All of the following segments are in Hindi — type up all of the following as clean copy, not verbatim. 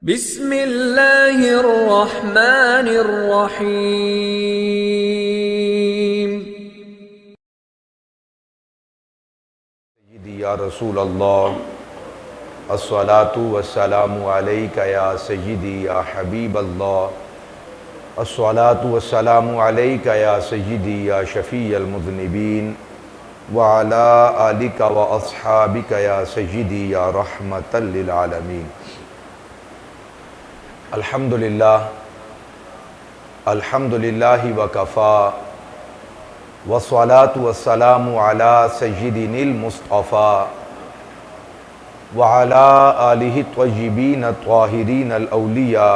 बिस्मिल्लाहिर्रहमानिर्रहीम। या रसूल अल्लाह अस्सलातु वस्सलामु अलैका या सय्यदी या हबीब अल्लाह अस्सलातु वस्सलामु अलैका या सय्यदी या शफ़ीअल मुज़निबीन व अला आलिका व अस्हाबिका या सय्यदी या रहमतल लिल आलमीन। अल्हम्दुलिल्लाहि व कफ़ा वस्सलातु वस्सलामु अला सय्यिदिनिल मुस्तफ़ा व अला आलिहि त्वय्यिबीन त्वाहिरीनल औलिया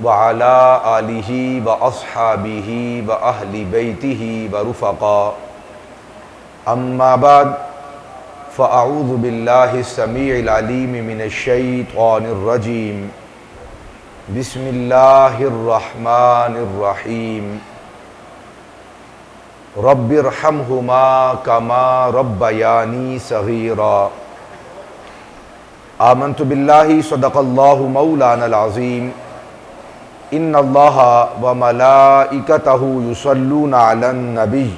व अला आलिहि व अस्हाबिहि व अहलि बैतिहि व रुफ़क़ा। अम्मा बाद फ़अऊज़ु बिल्लाहि समीइल अलीम मिनश शैतानिर रजीम। बिस्मिल्लाहिर्रहमानिर रहीम। रब्बिरहम्हुमा कमा रब्बयानी सगीरा। आमन्तु बिल्लाहि सदक़ल्लाहु मौलानल अज़ीम। इन्नल्लाहा व मलाइकतहु युसल्लूना अलन नबी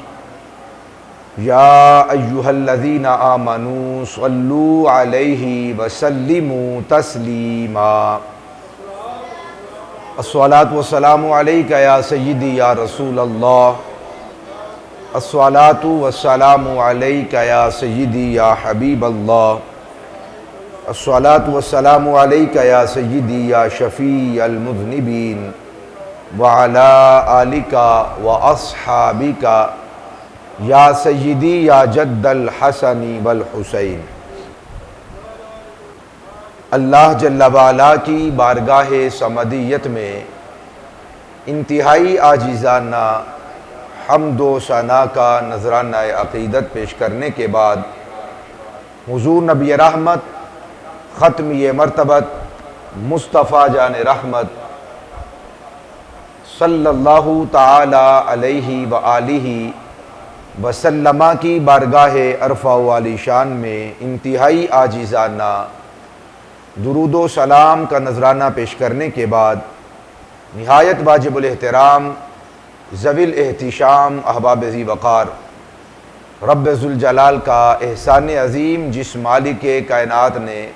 या अय्युहल्लज़ीना आमनू सल्लू अलैहि व सल्लिमू तस्लीमा। अस्सलातु वस्सलामु अलैका या सय्यदी या रसूल अल्लाह अस्सलातु वस्सलामु अलैका या सय्यदी या हबीब अल्लाह अस्सलातु वस्सलामु अलैका या सय्यदी या शफ़ीअल मुज़निबीन व अला आलिका व अस्हाबिका या सय्यदी या जद्दल हसनी वल हुसैन। अल्लाह जल्ला वाला की बारगाह समदियत में इंतहाई आजिज़ाना हम्दो सना का नजराना अक़ीदत पेश करने के बाद हुज़ूर नबी रहमत ख़त्मी मरतबत मुस्तफ़ा जान रहमत सल्लल्लाहु ताला अलैहि व आलिहि वसल्लमा की बारगाह अरफ़ा वाली शान में इंतहाई आजिज़ाना दुरूदो सलाम का नजराना पेश करने के बाद निहायत वाजिबुल एहतराम ज़विल एहतिशाम अहबाब ज़ी वक़ार रब्ब ज़ुल जलाल का एहसान अज़ीम जिस मालिक कायनात ने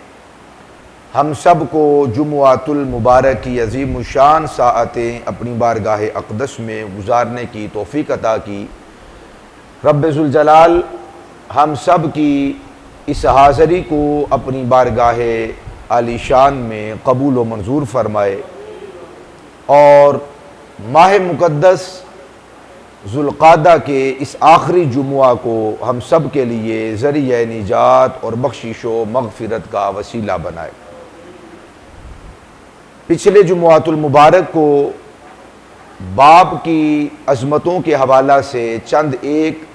हम सब को जुमुआतुल मुबारक की अज़ीम शान साअतें अपनी बारगाह अक़दस में गुजारने की तौफ़ीक़ अता की, रब्ब ज़ुल जलाल हम सब की इस हाज़री को अपनी बारगाह आलीशान में कबूल व मंजूर फरमाए और माह मुक़द्दस ज़ुल्क़ादा के इस आखिरी जुमुआ को हम सब के लिए ज़रिया निजात और बख्शिश व मग़फ़िरत का वसीला बनाए। पिछले जुमुआतुल मुबारक को बाब की अज़मतों के हवाला से चंद एक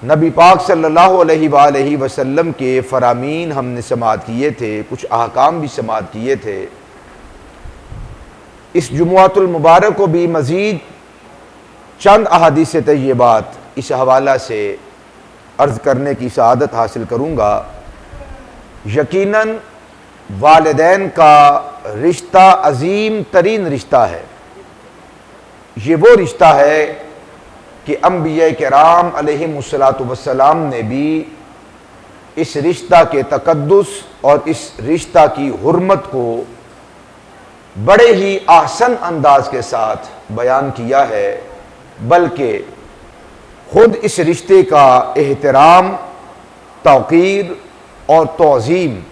नबी पाक सल्लल्लाहु अलैहि वसल्लम के फ़रामीन हमने समाअत किए थे, कुछ अहकाम भी समाअत किए थे। इस जुमुआतुल मुबारक को भी मज़ीद चंद अहादीस तय्यबात इस हवाला से अर्ज़ करने की सआदत हासिल करूँगा। यकीनन वालिदैन का रिश्ता अज़ीम तरीन रिश्ता है। ये वो रिश्ता है कि अंबिया किराम अलैहिमुस्सलातु वस्सलाम ने भी इस रिश्ता के तक़द्दुस और इस रिश्ता की हुर्मत को बड़े ही आसन अंदाज के साथ बयान किया है, बल्कि खुद इस रिश्ते का एहतराम, तौक़ीर और तौज़ीम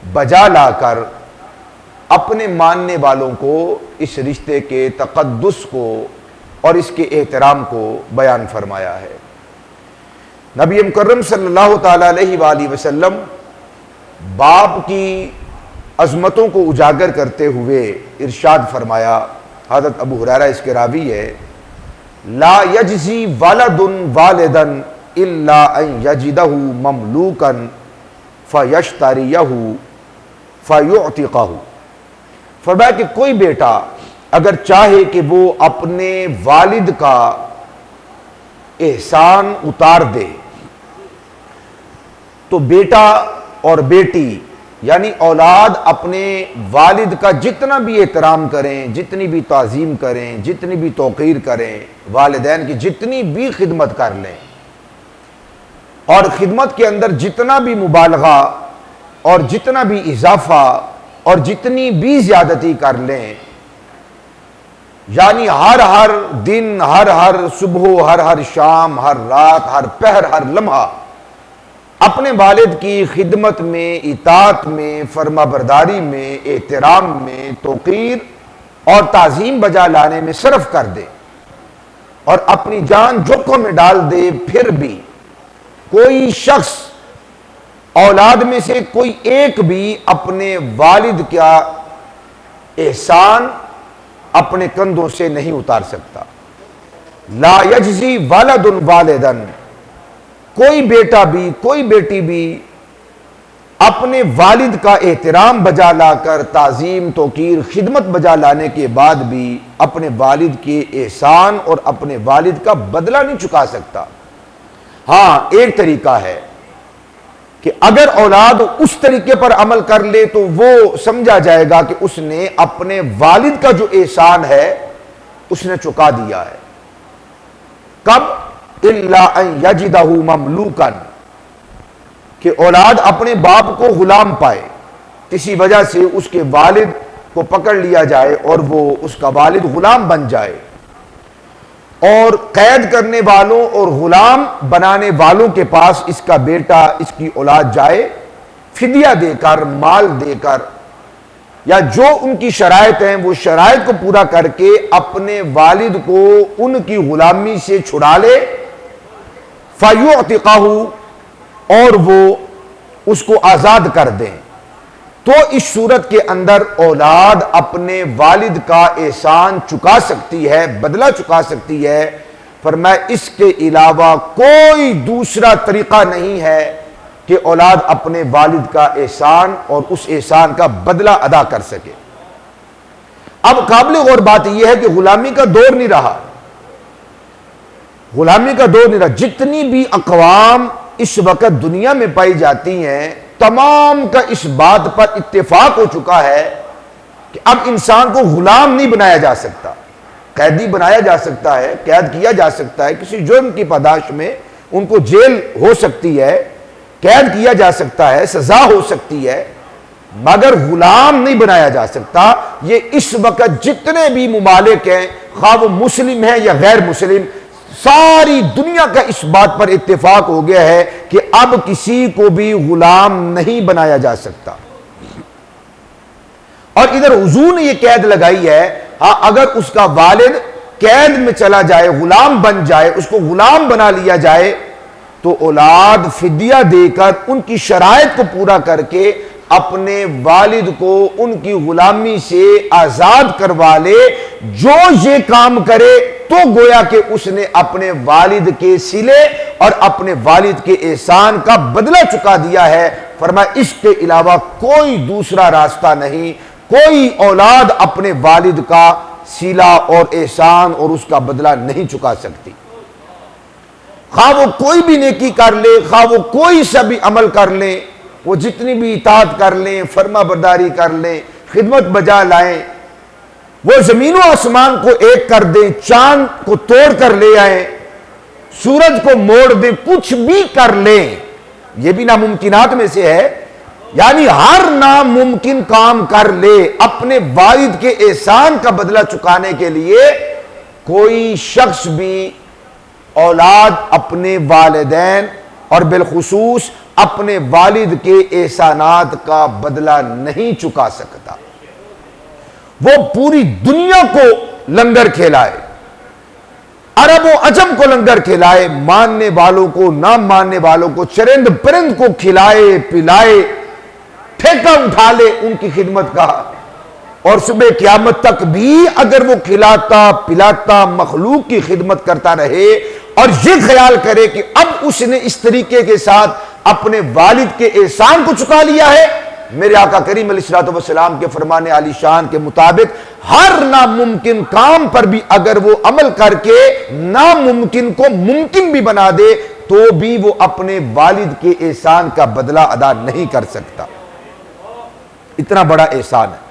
बजा लाकर अपने मानने वालों को इस रिश्ते के तक़द्दुस को और इसके एहतराम को बयान फरमाया है। नबी मुकर्रम सल्लल्लाहु ताला अलैहि वसल्लम बाप की अज़मतों को उजागर करते हुए इरशाद फरमाया, हज़रत अबू हुरैरा इसके रावी है, ला यजज़ी वलदुन वालिदन इल्ला अन यजिदहु ममलूकन फ़यश्तरियहु फ़युअतिक़हु। फरमाया कि कोई बेटा अगर चाहे कि वो अपने वालिद का एहसान उतार दे तो बेटा और बेटी यानी औलाद अपने वालिद का जितना भी एहतराम करें, जितनी भी ताज़ीम करें, जितनी भी तौक़ीर करें, वालिदैन की जितनी भी खिदमत कर लें और खिदमत के अंदर जितना भी मुबालगा और जितना भी इजाफा और जितनी भी ज्यादती कर लें, यानी हर हर दिन, हर हर सुबह, हर हर शाम, हर रात, हर पहर, हर लम्हा अपने वालिद की खिदमत में, इताअत में, फर्माबरदारी में, एहतराम में, तौक़ीर और ताज़ीम बजा लाने में सर्फ कर दे और अपनी जान जोखों में डाल दे, फिर भी कोई शख्स औलाद में से कोई एक भी अपने वालिद का एहसान अपने कंधों से नहीं उतार सकता। ला यजज़ी वलदुन वालिदन, कोई बेटा भी, कोई बेटी भी अपने वालिद का एहतराम बजा लाकर, ताज़ीम, तौक़ीर, खिदमत बजा लाने के बाद भी अपने वालिद के एहसान और अपने वालिद का बदला नहीं चुका सकता। हाँ, एक तरीका है कि अगर औलाद उस तरीके पर अमल कर ले तो वो समझा जाएगा कि उसने अपने वालिद का जो एहसान है उसने चुका दिया है। कब? इल्ला अन यजिदहु ममलूकन, कि औलाद अपने बाप को गुलाम पाए, किसी वजह से उसके वालिद को पकड़ लिया जाए और वो उसका वालिद गुलाम बन जाए और कैद करने वालों और गुलाम बनाने वालों के पास इसका बेटा, इसकी औलाद जाए, फिदिया देकर, माल देकर, या जो उनकी शराइत हैं वो शराइत को पूरा करके अपने वालिद को उनकी गुलामी से छुड़ा ले, फयुअतिकाहु, और वो उसको आजाद कर दें, तो इस सूरत के अंदर औलाद अपने वालिद का एहसान चुका सकती है, बदला चुका सकती है। फरमाया इसके अलावा कोई दूसरा तरीका नहीं है कि औलाद अपने वालिद का एहसान और उस एहसान का बदला अदा कर सके। अब काबिल गौर बात यह है कि गुलामी का दौर नहीं रहा, गुलामी का दौर नहीं रहा। जितनी भी अक़वाम इस वक्त दुनिया में पाई जाती हैं, तमाम का इस बात पर इत्तेफाक हो चुका है कि अब इंसान को गुलाम नहीं बनाया जा सकता, कैदी बनाया जा सकता है, कैद किया जा सकता है, किसी जुर्म की पादाश में उनको जेल हो सकती है, कैद किया जा सकता है, सजा हो सकती है, मगर गुलाम नहीं बनाया जा सकता। ये इस वक्त जितने भी मुमालिक हैं, खा वो मुस्लिम है या गैर मुस्लिम, सारी दुनिया का इस बात पर इत्तेफाक हो गया है कि अब किसी को भी गुलाम नहीं बनाया जा सकता। और इधर हुजूर ने यह कैद लगाई है, हाँ, अगर उसका वालिद कैद में चला जाए, गुलाम बन जाए, उसको गुलाम बना लिया जाए, तो औलाद फिदिया देकर उनकी शराइत को पूरा करके अपने वालिद को उनकी गुलामी से आजाद करवा ले। जो ये काम करे तो गोया कि उसने अपने वालिद के सिले और अपने वालिद के एहसान का बदला चुका दिया है। फरमाया इसके अलावा कोई दूसरा रास्ता नहीं, कोई औलाद अपने वालिद का सिला और एहसान और उसका बदला नहीं चुका सकती। खा वो कोई भी नेकी कर ले, खा वो कोई सा भी अमल कर ले, वो जितनी भी इताअत कर लें, फर्मा बरदारी कर लें, खिदमत बजा लाएं, वो जमीनों आसमान को एक कर दें, चांद को तोड़ कर ले आए, सूरज को मोड़ दें, कुछ भी कर लें, ये भी नामुमकिनात में से है। यानी हर नामुमकिन काम कर ले अपने वालिद के एहसान का बदला चुकाने के लिए, कोई शख्स भी औलाद अपने वालिदैन और बिलखुसूस अपने वालिद के एहसानात का बदला नहीं चुका सकता। वो पूरी दुनिया को लंगर खिलाए, अरब व अजम को लंगर खिलाए, मानने वालों को, ना मानने वालों को, चरिंद परिंद को खिलाए पिलाए, ठेका उठा ले उनकी खिदमत का, और सुबह क़यामत तक भी अगर वो खिलाता पिलाता मखलूक की खिदमत करता रहे और ये ख्याल करे कि अब उसने इस तरीके के साथ अपने वालिद के एहसान को चुका लिया है, मेरे आका करीम अलैहिस्सलाम के फरमाने आली शान के मुताबिक हर नामुमकिन काम पर भी अगर वो अमल करके नामुमकिन को मुमकिन भी बना दे, तो भी वो अपने वालिद के एहसान का बदला अदा नहीं कर सकता। इतना बड़ा एहसान है।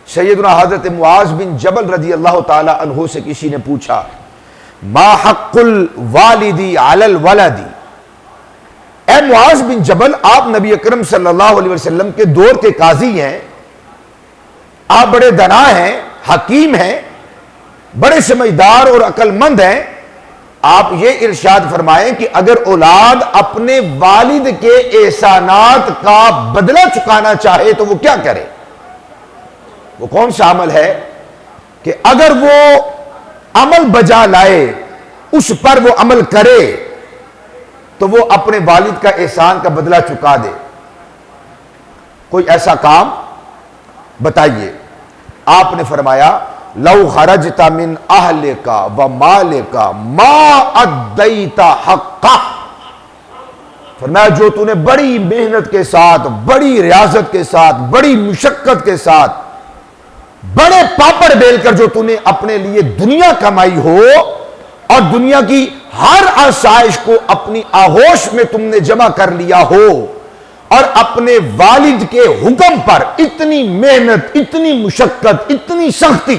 सैयदना हजरत मुआज बिन जबल रजी अल्लाह ताला अन्हु से किसी ने पूछा, मा हक़्क़ुल वालिदी अलल वलदी, ए मुआज बिन जबल, आप नबी अकरम सल्लल्लाहु अलैहि वसल्लम के दौर के काजी हैं, आप बड़े दना हैं, हकीम हैं, बड़े समझदार और अक्लमंद हैं, आप ये इरशाद फरमाएं कि अगर औलाद अपने वालिद के एहसानात का बदला चुकाना चाहे तो वो क्या करे? वो कौन सा अमल है कि अगर वो अमल बजा लाए, उस पर वो अमल करे तो वो अपने वालिद का एहसान का बदला चुका दे? कोई ऐसा काम बताइए। आपने फरमाया, लौ खरजता मिन अहलिका व मालिका मा अद्दैता हक्का, फरमाया जो तूने बड़ी मेहनत के साथ, बड़ी रियाजत के साथ, बड़ी मुशक्कत के साथ, बड़े पापड़ बेलकर जो तूने अपने लिए दुनिया कमाई हो और दुनिया की हर आसाइश को अपनी आहोश में तुमने जमा कर लिया हो और अपने वालिद के हुक्म पर इतनी मेहनत, इतनी मुशक्कत, इतनी सख्ती,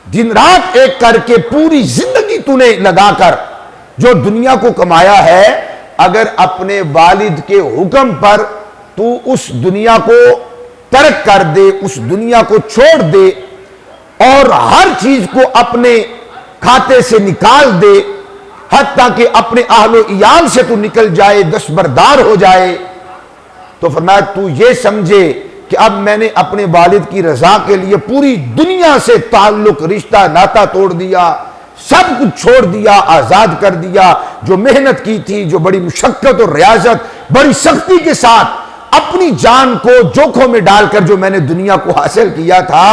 दिन रात एक करके पूरी जिंदगी तूने लगाकर जो दुनिया को कमाया है, अगर अपने वालिद के हुक्म पर तू उस दुनिया को तर्क कर दे, उस दुनिया को छोड़ दे और हर चीज को अपने खाते से निकाल दे, हत्ता कि अपने अहलो इयाल से तू निकल जाए, दस्तबरदार हो जाए, तो फरमाया तू ये समझे कि अब मैंने अपने वालिद की रजा के लिए पूरी दुनिया से ताल्लुक, रिश्ता, नाता तोड़ दिया, सब कुछ छोड़ दिया, आजाद कर दिया। जो मेहनत की थी, जो बड़ी मुशक्कत और रियाजत, बड़ी सख्ती के साथ अपनी जान को जोखों में डालकर जो मैंने दुनिया को हासिल किया था,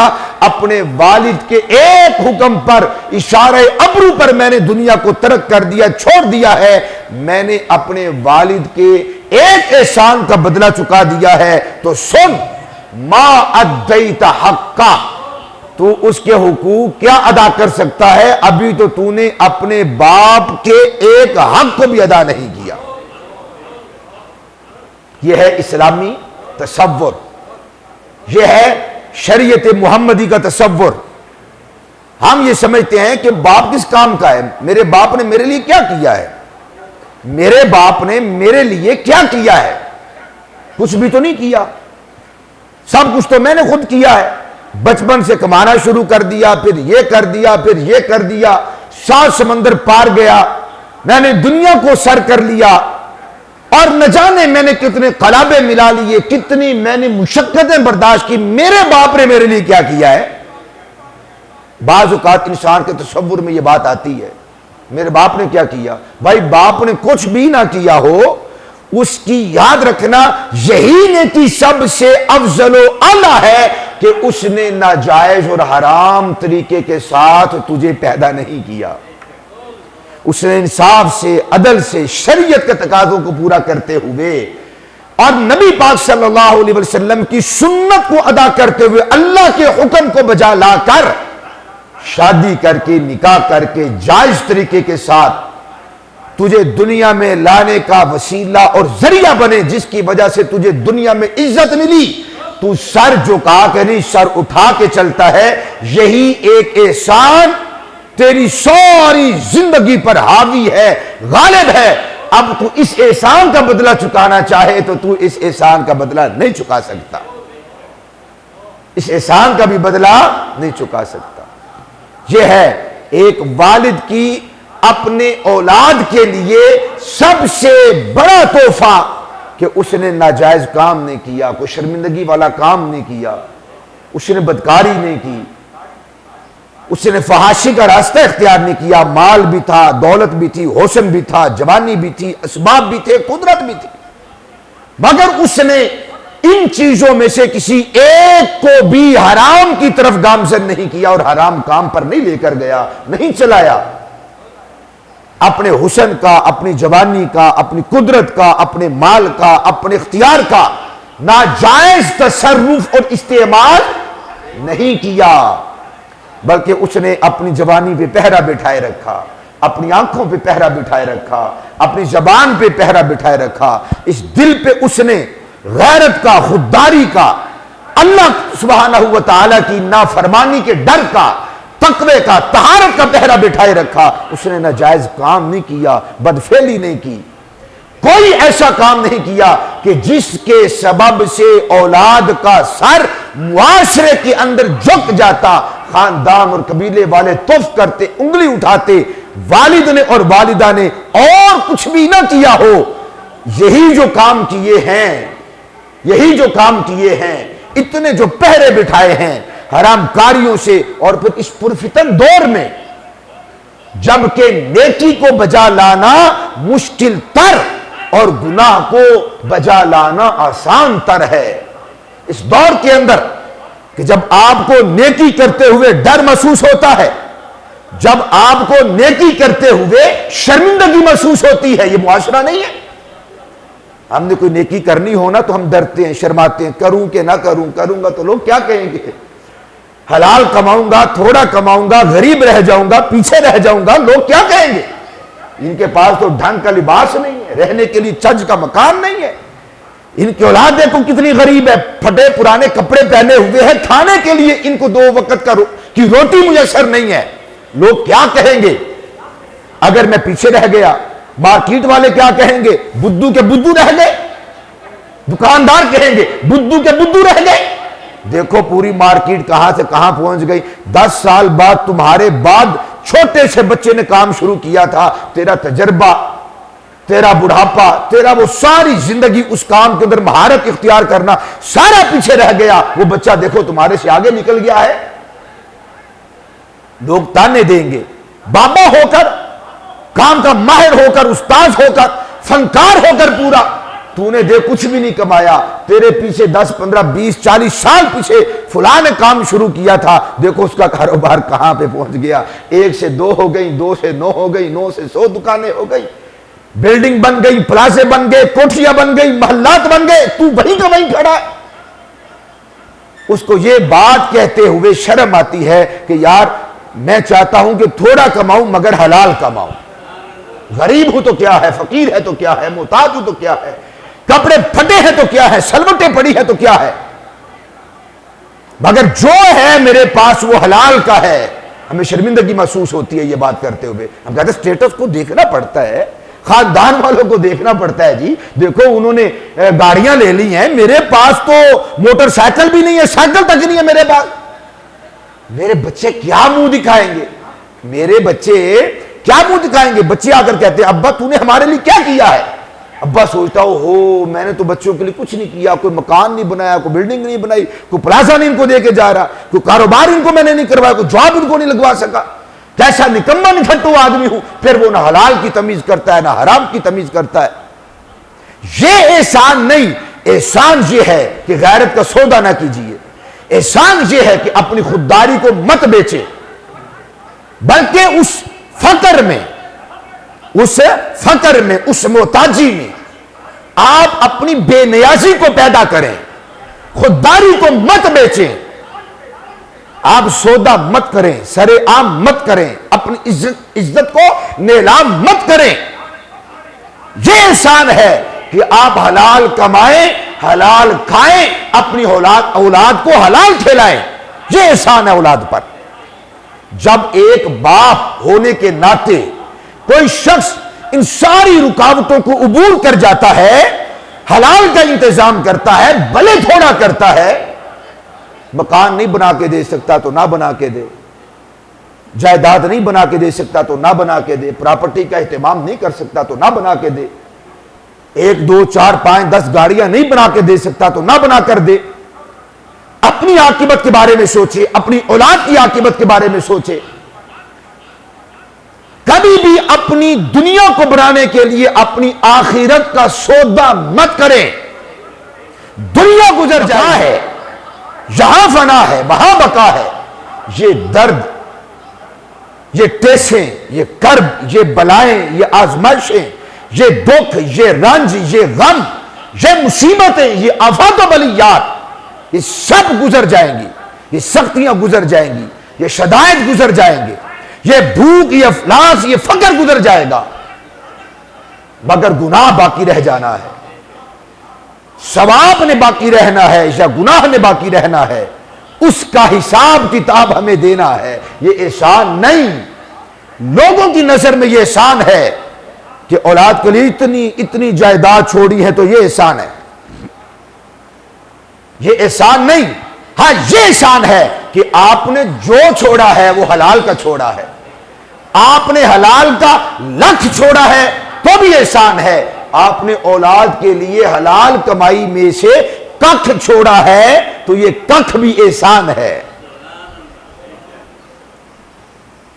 अपने वालिद के एक हुक्म पर, इशारे अबरू पर मैंने दुनिया को तर्क कर दिया, छोड़ दिया है। मैंने अपने वालिद के एक एहसान का बदला चुका दिया है। तो सुन, मा अद्दैता हक्का, तू उसके हुकूक क्या अदा कर सकता है? अभी तो तूने अपने बाप के एक हक को भी अदा नहीं किया। यह है इस्लामी तसव्वुर, यह है शरीयत मुहम्मदी का तसव्वुर। हम ये समझते हैं कि बाप किस काम का है, मेरे बाप ने मेरे लिए क्या किया है, मेरे बाप ने मेरे लिए क्या किया है? कुछ भी तो नहीं किया, सब कुछ तो मैंने खुद किया है। बचपन से कमाना शुरू कर दिया, फिर ये कर दिया, फिर ये कर दिया, 7 समंदर पार गया, मैंने दुनिया को सर कर लिया और न जाने मैंने कितने कलाबे मिला लिए, कितनी मैंने मुशक्कतें बर्दाश्त की। मेरे बाप ने मेरे लिए क्या किया है? बाज़ औक़ात इंसान के तसव्वुर में यह बात आती है, मेरे बाप ने क्या किया? भाई बाप ने कुछ भी ना किया हो, उसकी याद रखना यही नेकी सबसे अफजलो आला है कि उसने नाजायज और हराम तरीके के साथ तुझे पैदा नहीं किया। उसने इंसाफ से, अदल से, शरीयत के तकाज़ों को पूरा करते हुए और नबी पाक सल्लल्लाहु अलैहि वसल्लम की सुन्नत को अदा करते हुए, अल्लाह के हुक्म को बजा लाकर शादी करके, निकाह करके, जायज तरीके के साथ तुझे दुनिया में लाने का वसीला और जरिया बने, जिसकी वजह से तुझे दुनिया में इज्जत मिली। तू सर झुका के नहीं, सर उठा के चलता है। यही एक एहसान तेरी सारी जिंदगी पर हावी है, गालिब है। अब तू इस एहसान का बदला चुकाना चाहे तो तू इस एहसान का बदला नहीं चुका सकता, इस एहसान का भी बदला नहीं चुका सकता। यह है एक वालिद की अपने औलाद के लिए सबसे बड़ा तोहफा कि उसने नाजायज काम नहीं किया, कोई शर्मिंदगी वाला काम नहीं किया, उसने बदकारी नहीं की, उसने फहाशी का रास्ता इख्तियार नहीं किया। माल भी था, दौलत भी थी, होशन भी था, जवानी भी थी, असबाब भी थे, कुदरत भी थी, मगर उसने इन चीजों में से किसी एक को भी हराम की तरफ गामजन नहीं किया और हराम काम पर नहीं लेकर गया, नहीं चलाया। अपने हुसन का, अपनी जवानी का, अपनी कुदरत का, अपने माल का, अपने इख्तियार का नाजायज तसर्रुफ और इस्तेमाल नहीं किया, बल्कि उसने अपनी जवानी पे पहरा बिठाए रखा, अपनी आंखों पे पहरा बिठाए रखा, अपनी जबान पे पहरा बिठाए रखा, इस दिल पे उसने गैरत का, खुददारी का, अल्लाह सुब्हानहू व तआला की नाफरमानी के डर का, तकवे का, तहारत का पहरा बिठाए रखा। उसने नाजायज काम नहीं किया, बदफेली नहीं की, कोई ऐसा काम नहीं किया कि जिसके सबब से औलाद का सर मुआशरे के अंदर झुक जाता, खानदान और कबीले वाले तुफ करते, उंगली उठाते, वालिद ने और वालिदा ने और कुछ भी ना किया हो। यही जो काम किए हैं, यही जो काम किए हैं, इतने जो पहरे बिठाए हैं हरामकारियों से, और फिर इस पुरफितन दौर में जबकि नेकी को बजा लाना मुश्किल तर और गुनाह को बजा लाना आसान तर है। इस दौर के अंदर कि जब आपको नेकी करते हुए डर महसूस होता है, जब आपको नेकी करते हुए शर्मिंदगी महसूस होती है, यह मुआशरा नहीं है। हमने कोई नेकी करनी हो ना तो हम डरते हैं, शर्माते हैं, करूं कि ना करूं, करूंगा तो लोग क्या कहेंगे, हलाल कमाऊंगा, थोड़ा कमाऊंगा, गरीब रह जाऊंगा, पीछे रह जाऊंगा, लोग क्या कहेंगे। इनके पास तो ढंग का लिबास नहीं है, रहने के लिए चज का मकान नहीं है, इनकी औलाद देखो कितनी गरीब है, फटे पुराने कपड़े पहने हुए हैं, खाने के लिए इनको 2 वक्त की रोटी मुयस्सर नहीं है। लोग क्या कहेंगे अगर मैं पीछे रह गया। मार्केट वाले क्या कहेंगे, बुद्धू के बुद्धू रह गए, दुकानदार कहेंगे बुद्धू के बुद्धू रह गए। देखो पूरी मार्केट कहां से कहां पहुंच गई। 10 साल बाद तुम्हारे बाद छोटे से बच्चे ने काम शुरू किया था, तेरा तजर्बा, तेरा बुढ़ापा, तेरा वो सारी जिंदगी उस काम के अंदर महारत इख्तियार करना सारा पीछे रह गया। वो बच्चा देखो तुम्हारे से आगे निकल गया है। लोग ताने देंगे, बाबा होकर, काम का माहिर होकर, उस्ताद होकर, फनकार होकर पूरा, तूने देख कुछ भी नहीं कमाया, तेरे पीछे 10, 15, 20, 40 साल पीछे फुला ने काम शुरू किया था, देखो उसका कारोबार कहां पे पहुंच गया। 1 से 2 हो गई, 2 से 9 हो गई, 9 से 100 दुकानें हो गई, बिल्डिंग बन गई, प्लाजे बन गए, कोठियां बन गई, महल्लात बन गए, तू वहीं का वहीं खड़ा है। उसको ये बात कहते हुए शर्म आती है कि यार मैं चाहता हूं कि थोड़ा कमाऊं मगर हलाल कमाऊं। गरीब हूं तो क्या है, फकीर है तो क्या है, मोहताज हूं तो क्या है, कपड़े फटे हैं तो क्या है, सलवटें पड़ी है तो क्या है, मगर जो है मेरे पास वो हलाल का है। हमें शर्मिंदगी महसूस होती है ये बात करते हुए। हम कहते हैं स्टेटस को देखना पड़ता है, खानदान वालों को देखना पड़ता है। जी देखो उन्होंने गाड़ियां ले ली हैं, मेरे पास तो मोटरसाइकिल भी नहीं है, साइकिल तक नहीं है मेरे पास। मेरे बच्चे क्या मुंह दिखाएंगे, मेरे बच्चे क्या मुंह दिखाएंगे। बच्चे आकर कहते हैं अब्बा तूने हमारे लिए क्या किया है। अब्बा सोचता हो मैंने तो बच्चों के लिए कुछ नहीं किया, कोई मकान नहीं बनाया, कोई बिल्डिंग नहीं बनाई, कोई प्लाजा नहीं इनको देके जा रहा, कोई कारोबार इनको मैंने नहीं करवाया, कोई जॉब इनको नहीं लगवा सका। कैसा निकम्मा निठट्टू आदमी हूं। फिर वो ना हलाल की तमीज करता है ना हराम की तमीज करता है। ये एहसान नहीं, एहसान ये है कि गैरत का सौदा ना कीजिए। एहसान ये है कि अपनी खुददारी को मत बेचे, बल्कि उस फकर में, उस मोहताजी में आप अपनी बेनियाजी को पैदा करें। खुददारी को मत बेचें, आप सौदा मत करें, सरे आम मत करें, अपनी इज्जत को नीलाम मत करें। यह एहसान है कि आप हलाल कमाएं, हलाल खाएं, अपनी औलाद को हलाल खिलाएं। यह एहसान है औलाद पर। जब एक बाप होने के नाते कोई शख्स इन सारी रुकावटों को उबूर कर जाता है, हलाल का इंतजाम करता है, भले थोड़ा करता है, मकान नहीं बना के दे सकता तो ना बना के दे, जायदाद नहीं बना के दे सकता तो ना बना के दे, प्रॉपर्टी का एहतमाम नहीं कर सकता तो ना बना के दे, 1, 2, 4, 5, 10 गाड़ियां नहीं बना के दे सकता तो ना बना कर दे। अपनी आकिबत के बारे में सोचे, अपनी औलाद की आकिबत के बारे में सोचे। कभी भी अपनी दुनिया को बनाने के लिए अपनी आखिरत का सौदा मत करें। दुनिया गुजर जाए है, यहां फना है वहां बका है। ये दर्द, ये टेसें, ये कर्ब, ये बलाएं, ये आजमाइशें, ये दुख, ये रंज, ये गम, ये मुसीबतें, ये आफात व बलियात, ये सब गुजर जाएंगी। ये सख्तियां गुजर जाएंगी, ये शदायत गुजर जाएंगे, ये भूख, ये अफलास, ये फकर गुजर जाएगा, मगर गुनाह बाकी रह जाना है। सवाब ने बाकी रहना है या गुनाह ने बाकी रहना है, उसका हिसाब किताब हमें देना है। ये एहसान नहीं, लोगों की नजर में ये एहसान है कि औलाद के लिए इतनी इतनी जायदाद छोड़ी है, तो ये एहसान है। ये एहसान नहीं, हाँ ये एहसान है कि आपने जो छोड़ा है वो हलाल का छोड़ा है। आपने हलाल का लख छोड़ा है तो भी एहसान है। आपने औलाद के लिए हलाल कमाई में से कख छोड़ा है तो ये कख भी एहसान है।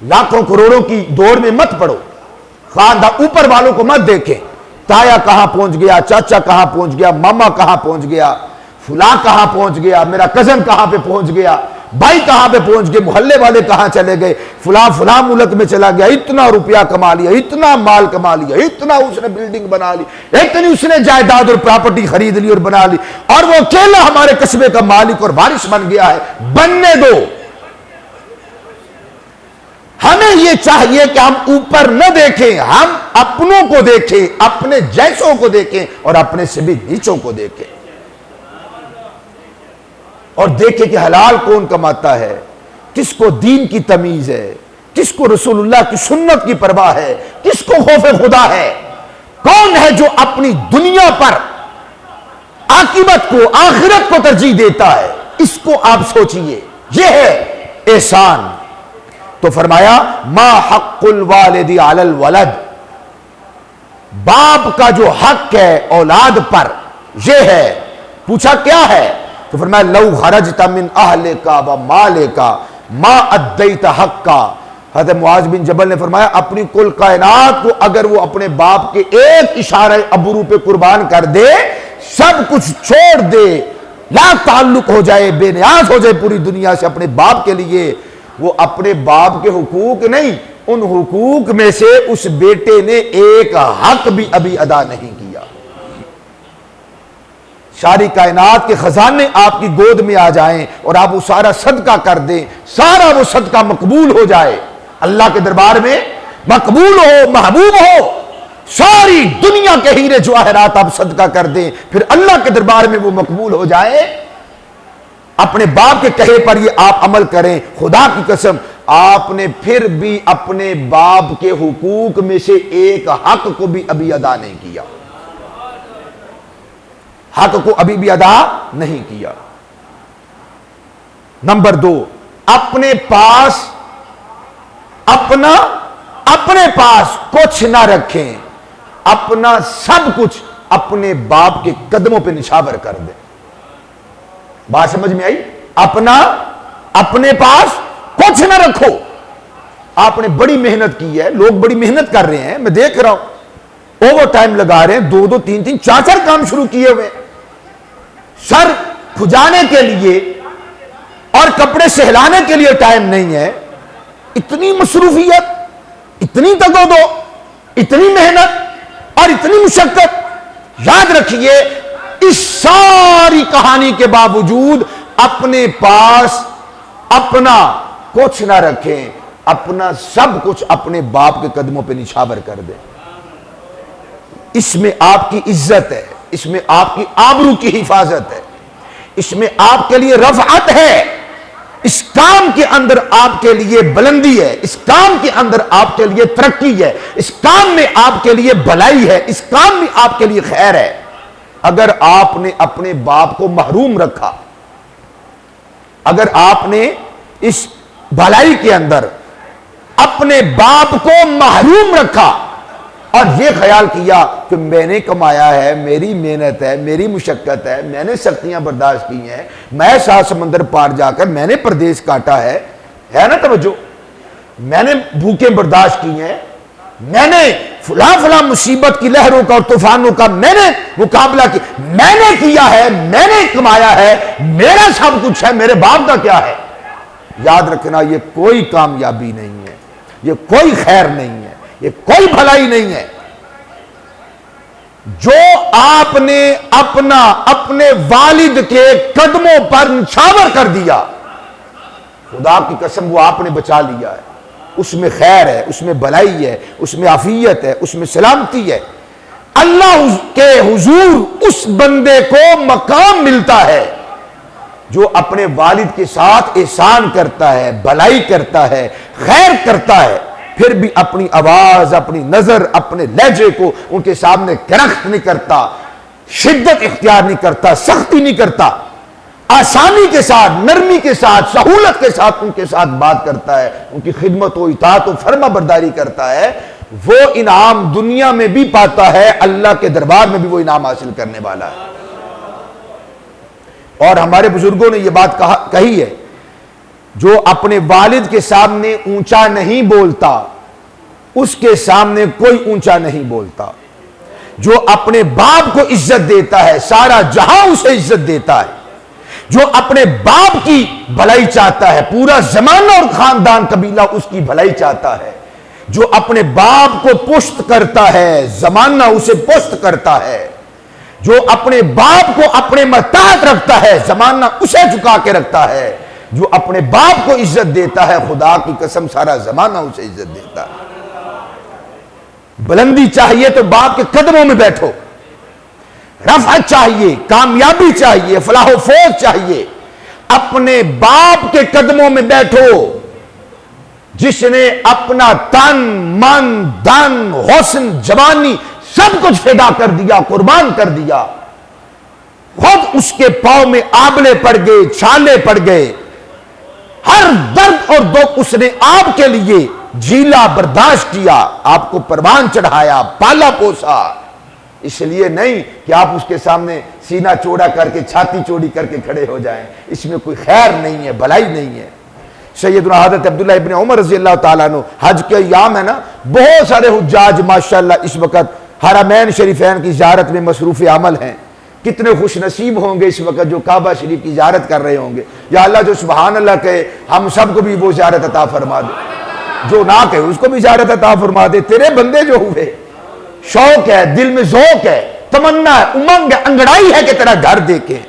लाखों करोड़ों की दौड़ में मत पड़ो, खानदान ऊपर वालों को मत देखें, ताया कहां पहुंच गया, चाचा कहां पहुंच गया, मामा कहां पहुंच गया, फुला कहां पहुंच गया, मेरा कजन कहां पे पहुंच गया, भाई कहां पे पहुंच गए, मोहल्ले वाले कहां चले गए, फुला फुला मुल्क में चला गया, इतना रुपया कमा लिया, इतना माल कमा लिया, इतना उसने बिल्डिंग बना ली, इतनी उसने जायदाद और प्रॉपर्टी खरीद ली और बना ली, और वो अकेला हमारे कस्बे का मालिक और वारिस बन गया है। बनने दो। हमें यह चाहिए कि हम ऊपर न देखें, हम अपनों को देखें, अपने जैसों को देखें और अपने से भी नीचों को देखें, और देखें कि हलाल कौन कमाता है, किसको दीन की तमीज है, किसको रसूलुल्लाह की सुन्नत की परवाह है, किसको खौफ खुदा है, कौन है जो अपनी दुनिया पर आकिबत को, आखिरत को तरजीह देता है। इसको आप सोचिए, यह है एहसान। तो फरमाया मा हक़्क़ुल वालिदी अलल वलद, बाप का जो हक है औलाद पर यह है। पूछा क्या है? तो फरमाया लौ खरजता मिन अहलिका व मालिका मा अद्दैता हक्का। हज़रत मुआज़ बिन जबल ने फरमाया अपनी कुल कायनात को अगर वो अपने बाप के एक इशारे अबरू पे कुर्बान कर दे, सब कुछ छोड़ दे, ला ताल्लुक हो जाए, बेनियाज हो जाए पूरी दुनिया से अपने बाप के लिए, वो अपने बाप के हुकूक नहीं, उन हुकूक में से उस बेटे ने एक हक भी अभी अदा नहीं किया। सारी कायनात के खजाने आपकी गोद में आ जाएं और आप वो सारा सदका कर दें, सारा वो सदका मकबूल हो जाए, अल्लाह के दरबार में मकबूल हो, महबूब हो, सारी दुनिया के हीरे जवाहरात आप सदका कर दें, फिर अल्लाह के दरबार में वो मकबूल हो जाए। अपने बाप के कहे पर ये आप अमल करें, खुदा की कसम आपने फिर भी अपने बाप के हुकूक में से एक हक को भी अभी अदा नहीं किया, हक को अभी भी अदा नहीं किया। नंबर 2, अपने पास अपने पास कुछ ना रखें, अपना सब कुछ अपने बाप के कदमों पे निछावर कर दे। बात समझ में आई? अपने पास कुछ ना रखो। आपने बड़ी मेहनत की है, लोग बड़ी मेहनत कर रहे हैं, मैं देख रहा हूं, ओवर टाइम लगा रहे हैं, 2-2, 3-3, 4-4 काम शुरू किए हुए, सर खुजाने के लिए और कपड़े सहलाने के लिए टाइम नहीं है। इतनी मसरूफियत, इतनी तगोदो, इतनी मेहनत और इतनी मुशक्कत। याद रखिए, इस सारी कहानी के बावजूद अपने पास अपना कुछ ना रखें, अपना सब कुछ अपने बाप के कदमों पे निछावर कर दें। इसमें आपकी इज्जत है, इसमें आपकी आबरू की हिफाजत है, इसमें आपके लिए रफ़अत है, इस काम के अंदर आपके लिए बुलंदी है, इस काम के अंदर आपके लिए तरक्की है, इस काम में आपके लिए भलाई है, इस काम में आपके लिए खैर है। अगर आपने अपने बाप को महरूम रखा, अगर आपने इस भलाई के अंदर अपने बाप को महरूम रखा और यह ख्याल किया कि मैंने कमाया है, मेरी मेहनत है, मेरी मुशक्कत है, मैंने सख्तियां बर्दाश्त की हैं, मैं 7 समंदर पार जाकर मैंने प्रदेश काटा है ना तवज्जो, मैंने भूखें बर्दाश्त की हैं, मैंने फला मुसीबत की लहरों का और तूफानों का मैंने मुकाबला किया, मैंने किया है, मैंने कमाया है, मेरा सब कुछ है, मेरे बाप का क्या है। याद रखना, ये कोई कामयाबी नहीं है, ये कोई खैर नहीं है, ये कोई भलाई नहीं है। जो आपने अपने वालिद के कदमों पर निछावर कर दिया, खुदा की कसम वो आपने बचा लिया है, उसमें खैर है, उसमें भलाई है, उसमें आफियत है, उसमें सलामती है। अल्लाह के हुजूर उस बंदे को मकाम मिलता है जो अपने वालिद के साथ एहसान करता है, भलाई करता है, खैर करता है, फिर भी अपनी आवाज, अपनी नजर, अपने लहजे को उनके सामने करख्त नहीं करता, शिद्दत इख्तियार नहीं करता, सख्ती नहीं करता, आसानी के साथ, नरमी के साथ, सहूलत के साथ उनके साथ बात करता है, उनकी खिदमत व इताअत व फर्मा बरदारी करता है, वो इनाम दुनिया में भी पाता है, अल्लाह के दरबार में भी वो इनाम हासिल करने वाला है। और हमारे बुजुर्गों ने यह बात कही है, जो अपने वालिद के सामने ऊंचा नहीं बोलता उसके सामने कोई ऊंचा नहीं बोलता। जो अपने बाप को इज्जत देता है सारा जहां उसे इज्जत देता है। जो अपने बाप की भलाई चाहता है पूरा जमाना और खानदान कबीला उसकी भलाई चाहता है। जो अपने बाप को पुष्ट करता है जमाना उसे पुष्ट करता है। जो अपने बाप को अपने महताज रखता है जमाना उसे झुका के रखता है। जो अपने बाप को इज्जत देता है खुदा की कसम सारा जमाना उसे इज्जत देता है। बुलंदी चाहिए तो बाप के कदमों में बैठो, रफ़अत चाहिए, कामयाबी चाहिए, फलाह फौज चाहिए, अपने बाप के कदमों में बैठो। जिसने अपना तन मन धन हुस्न जवानी सब कुछ फिदा कर दिया, कुर्बान कर दिया, खुद उसके पांव में आबले पड़ गए, छाले पड़ गए, हर दर्द और दुख उसने आपके लिए झीला, बर्दाश्त किया, आपको परवान चढ़ाया, पाला पोसा। इसलिए नहीं कि आप उसके सामने सीना चौड़ा करके छाती चौड़ी करके खड़े हो जाएं, इसमें कोई खैर नहीं है, भलाई नहीं है। सैयदना हज़रत अब्दुल्लाह इब्न उमर रज़ियल्लाहु ताला अन्हु, हज के अय्याम है ना, बहुत सारे हुज्जाज माशाअल्लाह इस वक्त हरमैन शरीफैन की ज़ियारत में मसरूफ़ अमल हैं। कितने खुश नसीब होंगे इस वक्त जो काबा शरीफ की ज़ियारत कर रहे होंगे। या अल्लाह जो सुभान अल्लाह कहे हम सबको भी वो ज़ियारत अता फरमा दे, जो ना कहे उसको भी ज़ियारत अता फरमा दे। तेरे बंदे जो हुए, शौक है, दिल में ज़ौक़ है, तमन्ना है, उमंग है, अंगड़ाई है कि तेरा घर देखे।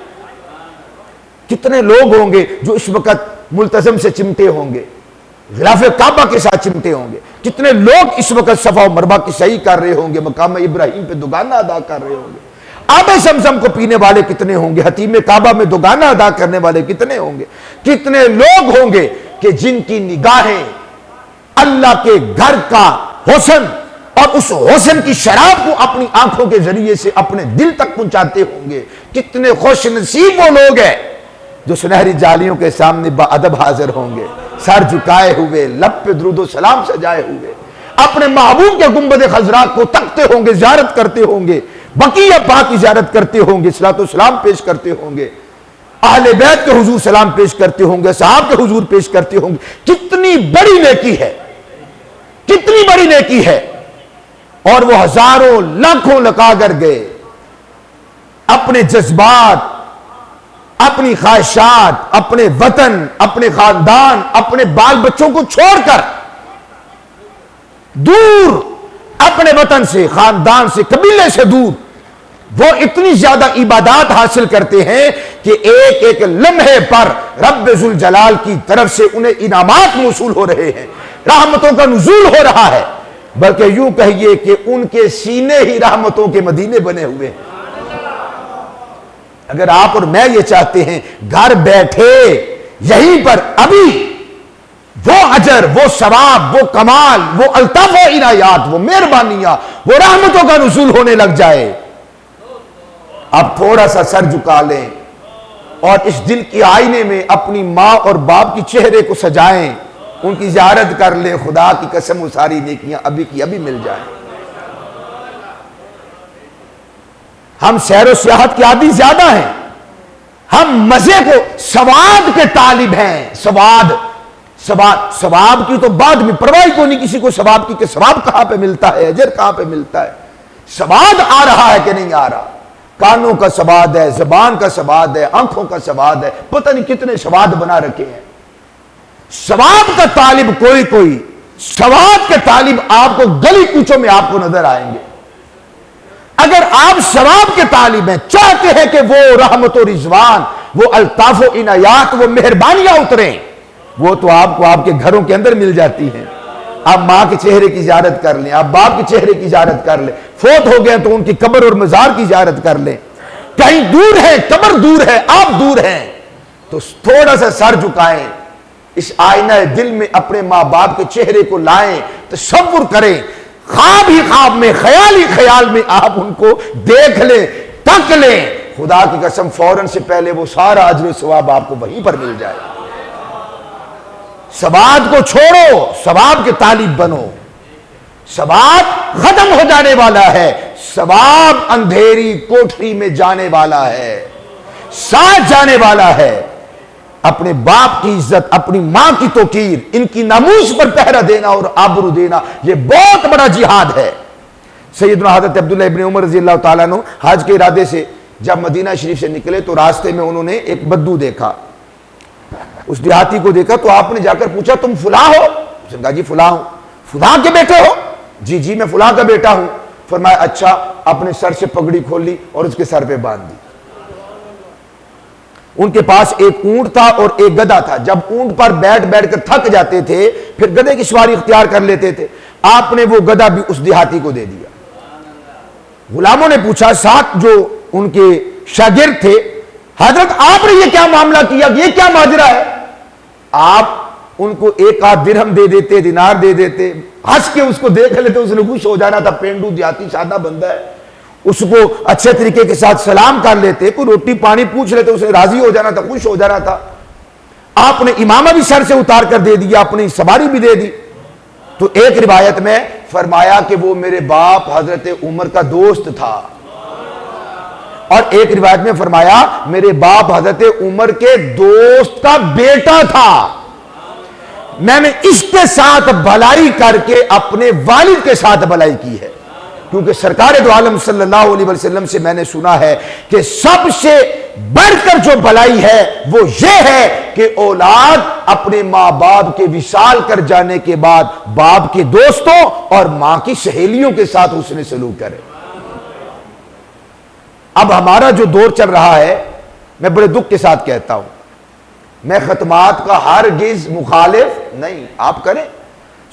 कितने लोग होंगे जो इस वक्त मुल्तज़म से चिमटे होंगे, गिलाफ़े काबा के साथ चिमटे होंगे। कितने लोग इस वक्त सफ़ा मरवा की सही कर रहे होंगे, मकाम इब्राहिम पे दुगाना अदा कर रहे होंगे। आबे समसम को पीने वाले कितने होंगे, हतीम काबा में दुगाना अदा करने वाले कितने होंगे। कितने लोग होंगे कि जिनकी निगाहें अल्लाह के घर का हुस्न और उस हुस्न की शराब को अपनी आंखों के जरिए से अपने दिल तक पहुंचाते होंगे। कितने खुश नसीब वो लोग हैं जो सुनहरी जालियों के सामने बाअदब हाजिर होंगे, सर झुकाए हुए, लब पे दुरूद सलाम सजाए हुए, अपने महबूब के गुंबद खजरा को तकते होंगे, ज़ियारत करते होंगे, बकिया पाक की ज़ियारत करते होंगे, सलातो सलाम पेश करते होंगे, अहले बैत के हुजूर सलाम पेश करते होंगे, सहाब के हुजूर पेश करते होंगे। कितनी बड़ी नेकी है, कितनी बड़ी नेकी है। और वो हजारों लाखों लगा कर गए, अपने जज्बात, अपनी ख्वाहिशात, अपने वतन, अपने खानदान, अपने बाल बच्चों को छोड़कर दूर, अपने वतन से, खानदान से, कबीले से दूर, वो इतनी ज्यादा इबादत हासिल करते हैं कि एक एक लम्हे पर रब्ब जुल जलाल की तरफ से उन्हें इनामात मौसूल हो रहे हैं, रहमतों का नुज़ूल हो रहा है। बल्कि यूं कहिए कि उनके सीने ही रहमतों के मदीने बने हुए हैं। अगर आप और मैं ये चाहते हैं घर बैठे यहीं पर अभी वो अजर, वो सवाब, वो कमाल, वो अल्ताफ व इनायात, वो मेहरबानियां, वो रहमतों का नुज़ूल होने लग जाए, आप थोड़ा सा सर झुका लें और इस दिल के आईने में अपनी मां और बाप की चेहरे को सजाएं, उनकी ज़ियारत कर लें। खुदा की कसम वो सारी नेकियां अभी की अभी मिल जाएं। हम सैर सियाहत के आदि ज्यादा हैं, हम मजे को सवाब के तालिब हैं। सवाब की तो बाद में परवाह को नहीं किसी को सवाब की कि सवाब कहां पे मिलता है, अजर कहां पे मिलता है। सवाद आ रहा है कि नहीं आ रहा, कानों का सवाद है, जबान का सवाद है, आंखों का सवाद है, पता नहीं कितने सवाद बना रखे हैं। सवाब का तालिब कोई सवाब के तालिब आपको गली कूचों में आपको नजर आएंगे। अगर आप सवाब के तालिब हैं, चाहते हैं कि वो रहमत और रिजवान, वो अल्ताफ व इनायात, वो मेहरबानियां उतरें, वो तो आपको आपके घरों के अंदर मिल जाती हैं। आप माँ के चेहरे की ज़ियारत कर लें, आप बाप के चेहरे की ज़ियारत कर लें, फोत हो गए तो उनकी कब्र और मज़ार की ज़ियारत कर लें। कहीं दूर है, कब्र दूर है, आप दूर हैं, तो थोड़ा सा सर झुकाएं, इस आईना दिल में अपने माँ बाप के चेहरे को लाएं, तसव्वुर करें, ख्वाब ही ख्वाब में, ख्याल ही ख्याल में आप उनको देख लें, तक लें। खुदा की कसम फौरन से पहले वो सारा अजर सवाब आपको वहीं पर मिल जाए। सवाब को छोड़ो, सवाब के तालिब बनो। सवाब खत्म हो जाने वाला है, सवाब अंधेरी कोठरी में जाने वाला है, साथ जाने वाला है। अपने बाप की इज्जत, अपनी मां की तौकीर, इनकी नामूस पर पहरा देना और आबरू देना, यह बहुत बड़ा जिहाद है। सैयदना हज़रत अब्दुल्लाह इब्न उमर रज़ी अल्लाह तआला अन्हु हज के इरादे से जब मदीना शरीफ से निकले तो रास्ते में उन्होंने एक बद्दू देखा। उस देहाती को देखा तो आपने जाकर पूछा, तुम फुला हो? उसने कहा, जी फुला हूं। फुला के बेटे हो? जी जी मैं फुला का बेटा हूं। फरमाया, अच्छा। अपने सर से पगड़ी खोल ली और उसके सर पे बांध दी। उनके पास एक ऊंट था और एक गधा था। जब ऊंट पर बैठ बैठ कर थक जाते थे फिर गधे की सवारी इख्तियार कर लेते थे। आपने वो गधा भी उस देहाती को दे दिया। गुलामों ने पूछा, साथ जो उनके शागिर्द थे, हजरत आपने ये क्या मामला किया, ये क्या माजरा है? आप उनको एक आध दिरहम दे देते, दिनार दे देते, हंस के उसको देख लेते, उसने खुश हो जाना था। पेंडू देहाती सादा बंदा है, उसको अच्छे तरीके के साथ सलाम कर लेते, कोई रोटी पानी पूछ लेते, उसे राजी हो जाना था, खुश हो जाना था। आपने इमामा भी सर से उतार कर दे दिया, अपनी सवारी भी दे दी। तो एक रिवायत में फरमाया कि वो मेरे बाप हजरत उमर का दोस्त था, और एक रिवायत में फरमाया मेरे बाप हजरत उमर के दोस्त का बेटा था। मैंने इसके साथ भलाई करके अपने वालिद के साथ भलाई की है, क्योंकि सरकार दो आलम सल्लल्लाहु अलैहि वसल्लम से मैंने सुना है कि सबसे बढ़कर जो भलाई है वो ये है कि औलाद अपने मां बाप के विशाल कर जाने के बाद बाप के दोस्तों और मां की सहेलियों के साथ उसने सलूक करे। अब हमारा जो दौर चल रहा है, मैं बड़े दुख के साथ कहता हूं, मैं खतमात का हरगिज मुखालिफ नहीं। आप करें,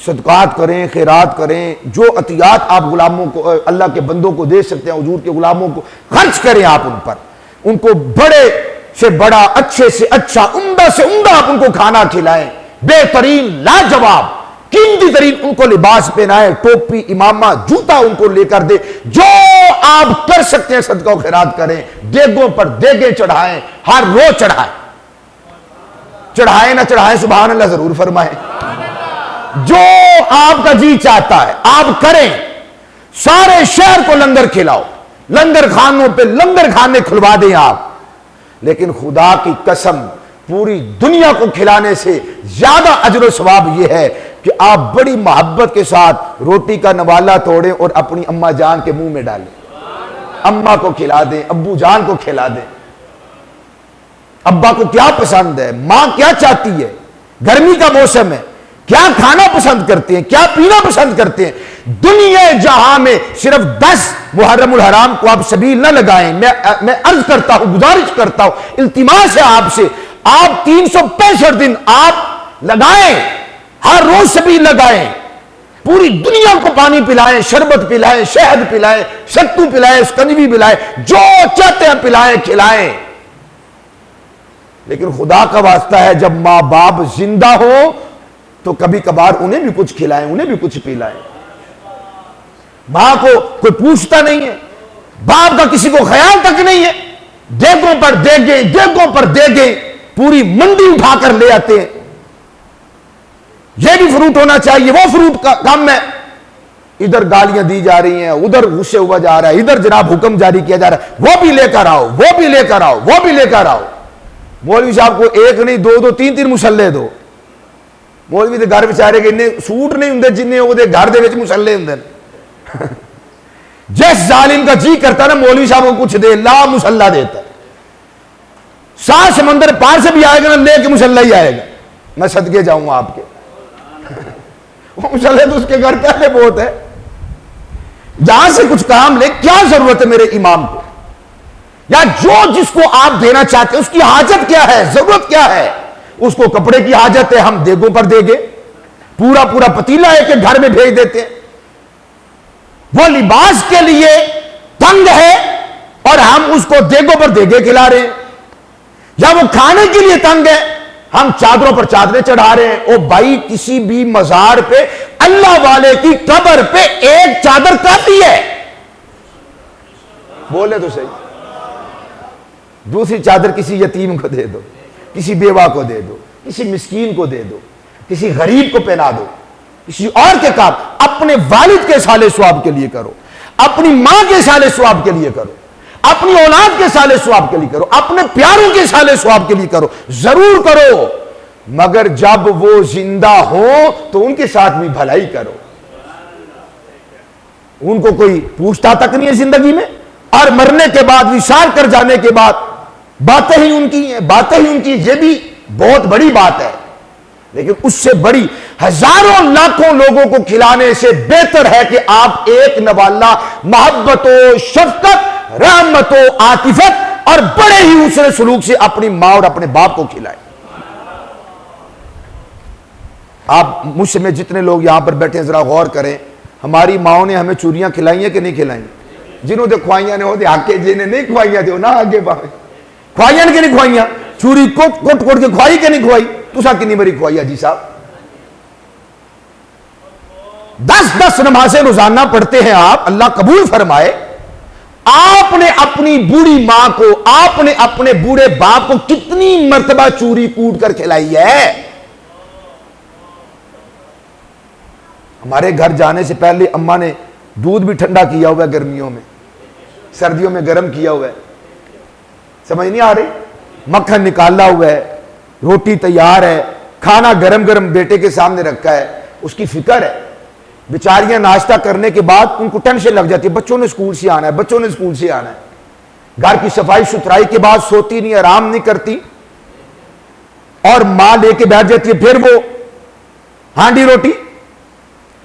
सदकात करें, खैरात करें, जो अतियात आप गुलामों को, अल्लाह के बंदों को दे सकते हैं, हुजूर के गुलामों को खर्च करें आप उन पर, उनको बड़े से बड़ा, अच्छे से अच्छा, उम्दा से उम्दा आप उनको खाना खिलाएं, बेहतरीन लाजवाब कीमती तरीन उनको लिबास पहनाए, टोपी इमामा जूता उनको लेकर दे। जो आप कर सकते हैं सदका खैरात करें, देगों पर देगे चढ़ाएं, हर रोज चढ़ाएं, चढ़ाएं ना चढ़ाएं सुभान अल्लाह जरूर फरमाएं। जो आपका जी चाहता है आप करें, सारे शहर को लंगर खिलाओ, लंगर खानों पे लंगर खाने खुलवा दें आप। लेकिन खुदा की कसम, पूरी दुनिया को खिलाने से ज्यादा अजर सवाब यह है कि आप बड़ी मोहब्बत के साथ रोटी का नवाला तोड़ें और अपनी अम्मा जान के मुंह में डालें, अम्मा को खिला दें, अब्बू जान को खिला दें। अब्बा को क्या पसंद है, मां क्या चाहती है, गर्मी का मौसम है, क्या खाना पसंद करते हैं, क्या पीना पसंद करते हैं। दुनिया जहां में सिर्फ 10 मुहर्रमुल हराम को आप सबील न लगाएं। मैं अर्ज करता हूं, गुजारिश करता हूं, इल्तिमास है आपसे, आप 365 दिन आप लगाएं, हर रोज सबील लगाएं, पूरी दुनिया को पानी पिलाएं, शरबत पिलाएं, शहद पिलाएं, सत्तू पिलाएं, स्कंजवी पिलाएं, जो चाहते हैं पिलाएं, खिलाएं। लेकिन खुदा का वास्ता है, जब मां बाप जिंदा हो तो कभी कभार उन्हें भी कुछ खिलाएं, उन्हें भी कुछ पिलाएं। मां को कोई पूछता नहीं है, बाप का किसी को ख्याल तक नहीं है, देगों पर देगे, देगों पर देगे, पूरी मंडी उठाकर ले आते हैं। यह भी फ्रूट होना चाहिए, वो फ्रूट का कम है, इधर गालियां दी जा रही हैं, उधर गुस्से हुआ जा रहा है, इधर जनाब हुक्म जारी किया जा रहा है, वो भी लेकर आओ, वो भी लेकर आओ, वो भी लेकर आओ। मौलवी साहब को एक नहीं, दो दो, तीन तीन मुसल्ले दो। मौलवी के घर बेचारे के इन्ने सूट नहीं होंगे जिन्ने ओदे घर दे विच मुसल्ले होंगे। जिस जालिम का जी करता ना मौलवी साहब को कुछ दे, ला मुसल्ला देता। 7 समंदर पार से भी आएगा ना, लेके मुसल्ला ही आएगा। मैं सदके जाऊंगा आपके। वो मुसल्ले तो उसके घर पहले बहुत है, जहां से कुछ काम ले, क्या जरूरत है मेरे इमाम को, या जो जिसको आप देना चाहते हैं उसकी हाजत क्या है, जरूरत क्या है। उसको कपड़े की हाजत है, हम देगों पर देंगे। पूरा पूरा पतीला एक एक घर में भेज देते हैं। वो लिबास के लिए तंग है और हम उसको देगों पर देगे खिला रहे हैं, या वो खाने के लिए तंग है, हम चादरों पर चादरें चढ़ा रहे हैं। ओ भाई, किसी भी मजार पे अल्लाह वाले की कब्र पे एक चादर काफी है, बोले तो सही। दूसरी चादर किसी यतीम को दे दो, किसी बेवा को दे दो, किसी मिस्कीन को दे दो, किसी गरीब को पहना दो, किसी और के काम। अपने वालिद के साले स्वाब के लिए करो, अपनी मां के साले स्वाब के लिए करो, अपनी औलाद के साले स्वाब के लिए करो, अपने प्यारों के साले स्वाब के लिए करो, जरूर करो। मगर जब वो जिंदा हो तो उनके साथ भी भलाई करो। उनको कोई पूछता तक नहीं है जिंदगी में, और मरने के बाद, विशाल कर जाने के बाद बातें ही उनकी हैं, बातें ही उनकी। ये भी बहुत बड़ी बात है, लेकिन उससे बड़ी हजारों लाखों लोगों को खिलाने से बेहतर है कि आप एक नवाला मोहब्बतो, शफकत, रहमतो, आतिफत और बड़े ही उसने सलूक से अपनी मां और अपने बाप को खिलाएं। आप मुझसे में जितने लोग यहां पर बैठे हैं, जरा गौर करें, हमारी माओ ने हमें चूरियां खिलाई हैं कि नहीं खिलाई? जिन्होंने खुआइयां ने होते आके, जिन्हें नहीं खुआइयां थे ना आगे पावे, खुआइयां के नहीं खुआइयां, चूरी कोट कोट कोट के खुआई के नहीं खुआई? तुसा कितनी बड़ी खुआई हाजी साहब? 10-10 नमाजें रोजाना पढ़ते हैं आप, अल्लाह कबूल फरमाए। आपने अपनी बूढ़ी मां को, आपने अपने बूढ़े बाप को कितनी मर्तबा चूरी कूट कर खिलाई है? हमारे घर जाने से पहले अम्मा ने दूध भी ठंडा किया हुआ है, गर्मियों में, सर्दियों में गर्म किया हुआ है। समझ नहीं आ रही? मक्खन निकाला हुआ है, रोटी तैयार है, खाना गरम गरम बेटे के सामने रखा है, उसकी फिक्र है। बेचारियां नाश्ता करने के बाद उनको टेंशन लग जाती है, बच्चों ने स्कूल से आना है, बच्चों ने स्कूल से आना है। घर की सफाई सुथराई के बाद सोती नहीं, आराम नहीं करती, और मां लेके बैठ जाती है। फिर वो हांडी रोटी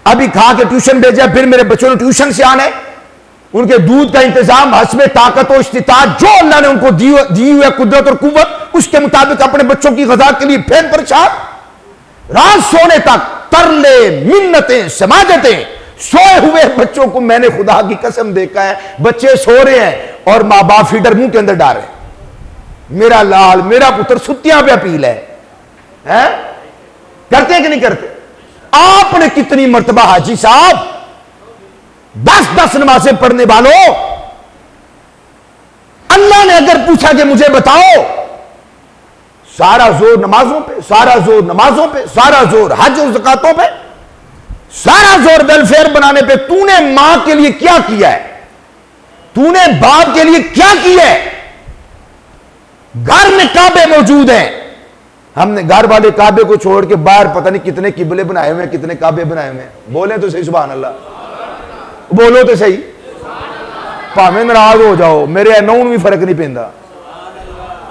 अभी खा के ट्यूशन भेजा, फिर मेरे बच्चों ने ट्यूशन से आना है, उनके दूध का इंतजाम हस्बे ताकत और इस्तिताअत जो अल्लाह ने उनको दी हुई है कुदरत और कुव्वत, उसके मुताबिक अपने बच्चों की गजा के लिए फिर परेशान। रात सोने तक तरले, मिन्नतें, समाजतें। सोए हुए बच्चों को मैंने खुदा की कसम देखा है, बच्चे सो रहे हैं और मां बाप फीडर मुंह के अंदर डाल रहे हैं, मेरा लाल, मेरा पुत्र सुतियां पे अपील है। करते कि नहीं करते? आपने कितनी मर्तबा हाजी साहब 10-10 नमाजें पढ़ने वालों, अल्लाह ने अगर पूछा कि मुझे बताओ, सारा जोर नमाजों पे, सारा जोर नमाजों पे, सारा जोर हज और ज़कातों पे, सारा जोर वेलफेयर बनाने पे। तूने मां के लिए क्या किया है? तूने बाप के लिए क्या किया है? घर में काबे मौजूद हैं, हमने घर वाले काबे को छोड़ के बाहर पता नहीं कितने किबले बनाए हुए हैं, कितने काबे बनाए हुए हैं। बोले तो सही सुभान अल्लाह, बोलो तो सही। भावें नाराज हो जाओ, मेरे नौन भी फर्क नहीं पैंदा।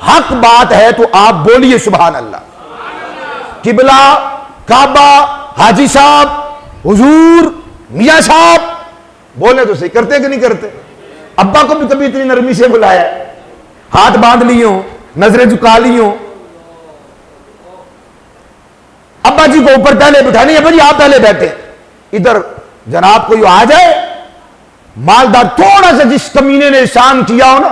हक बात है तो आप बोलिए सुभान अल्लाह। किबला, काबा, हाजी साहब, हुजूर, मियां साहब, बोले तो सही। करते कि नहीं करते? अब्बा को भी कभी इतनी नरमी से बुलाया, हाथ बांध लियो, नजरें झुका लियो, अब्बा जी को ऊपर पहले बिठानी है, भाई आप पहले बैठे, इधर जनाब कोई आ जाए मालदार, थोड़ा सा जिस कमीने ने एहसान किया हो ना,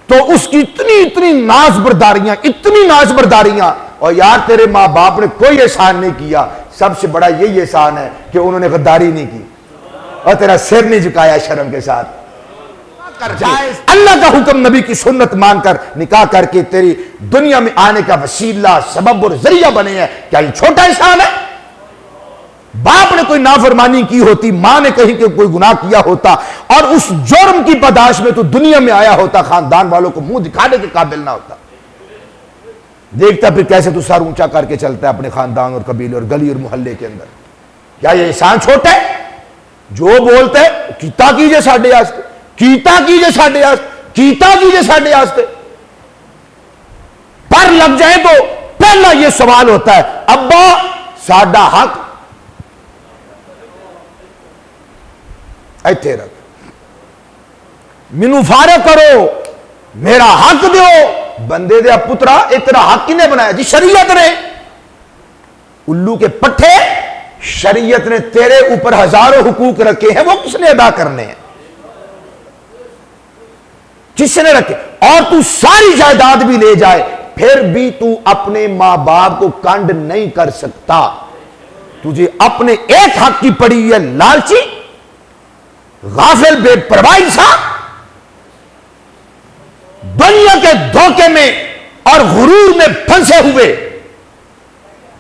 तो उसकी इतनी इतनी नाज बर्दारियां, इतनी नाज बर्दारियां। और यार तेरे मां बाप ने कोई एहसान नहीं किया, सबसे बड़ा यही एहसान है कि उन्होंने गद्दारी नहीं की और तेरा सिर नहीं झुकाया शर्म के साथ। अल्लाह का हुक्म, नबी की सुन्नत मानकर निकाह करके तेरी दुनिया में आने का वसीला, सबब और जरिया बने हैं। क्या ये छोटा एहसान है? बाप ने कोई नाफरमानी की होती, मां ने कहीं के कोई गुनाह किया होता और उस जुर्म की पदाश में तो दुनिया में आया होता, खानदान वालों को मुंह दिखाने के काबिल ना होता। देखता फिर कैसे तू सर ऊंचा करके चलता है अपने खानदान और कबीले और गली और मोहल्ले के अंदर। क्या ये एहसान छोटा है? जो बोलते हैं कीता कीजिए साडे आस्ते, कीता कीजिए साडे आस्ते, कीता कीजिए साडे आस्ते, पर लग जाए तो पहला यह सवाल होता है, अब्बा साडा हक इत्थे रख, मैनू फारग करो, मेरा हक दो। बंदे दे पुत्रा, एक तेरा हक किने बनाया जी? शरीयत ने। उल्लू के पट्टे, शरीयत ने तेरे ऊपर हजारों हुकूक रखे हैं, वो किसने अदा करने हैं? किसने रखे? और तू सारी जायदाद भी ले जाए, फिर भी तू अपने मां बाप को कंड नहीं कर सकता। तुझे अपने एक हक की पड़ी है लालची, गाफिल, बेपरवाही सा, दुनिया के धोखे में और गुरूर में फंसे हुए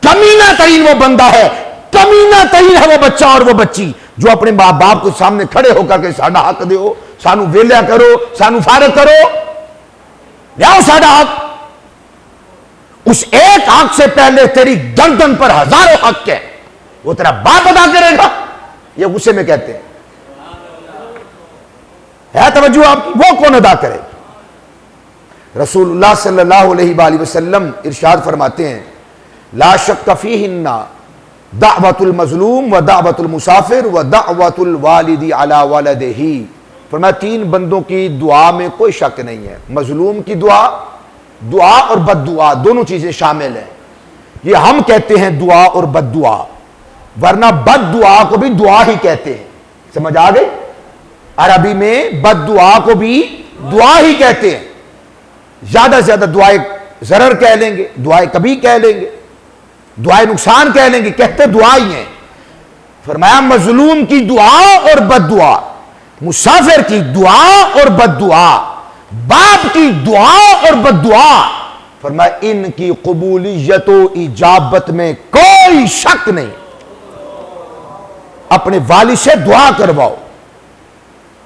कमीना तरीन वो बंदा है, कमीना तरीन है वो बच्चा और वो बच्ची जो अपने मां बाप के सामने खड़े होकर के साडा हक दो, सानू वेलिया करो, सानू फारग करो, लियाओ साडा हक। उस एक हक से पहले तेरी गर्दन पर हजारों हक है, वो तेरा बाप अदा करेगा। ये गुस्से में कहते हैं, है तवज्जो आपकी? वो कौन अदा करे? रसूलुल्लाह सल्लल्लाहु अलैहि वसल्लम इरशाद फरमाते हैं, ला शक्क फीहिन्ना दावतुल मजलूम व दावतुल मुसाफिर व दावतुल वालिदी अला वलदिही। फरमाया तीन बंदों की दुआ में कोई शक नहीं है। मजलूम की दुआ, दुआ और बद्दुआ दोनों चीजें शामिल हैं। ये हम कहते हैं दुआ और बद्दुआ, वरना बद्दुआ को भी दुआ ही कहते हैं। समझ आ गई? अरबी में बद्दुआ को भी दुआ ही कहते हैं। ज्यादा से ज्यादा दुआए जरर कह लेंगे, दुआए कभी कह लेंगे, दुआए नुकसान कह लेंगे, कहते दुआ ही है। फरमाया मजलूम की दुआ और बद्दुआ, मुसाफिर की दुआ और बद्दुआ, बाप की दुआ और बद्दुआ, फरमाया इनकी कबूलियत व इजाबत में कोई शक नहीं। अपने वालिद से दुआ करवाओ,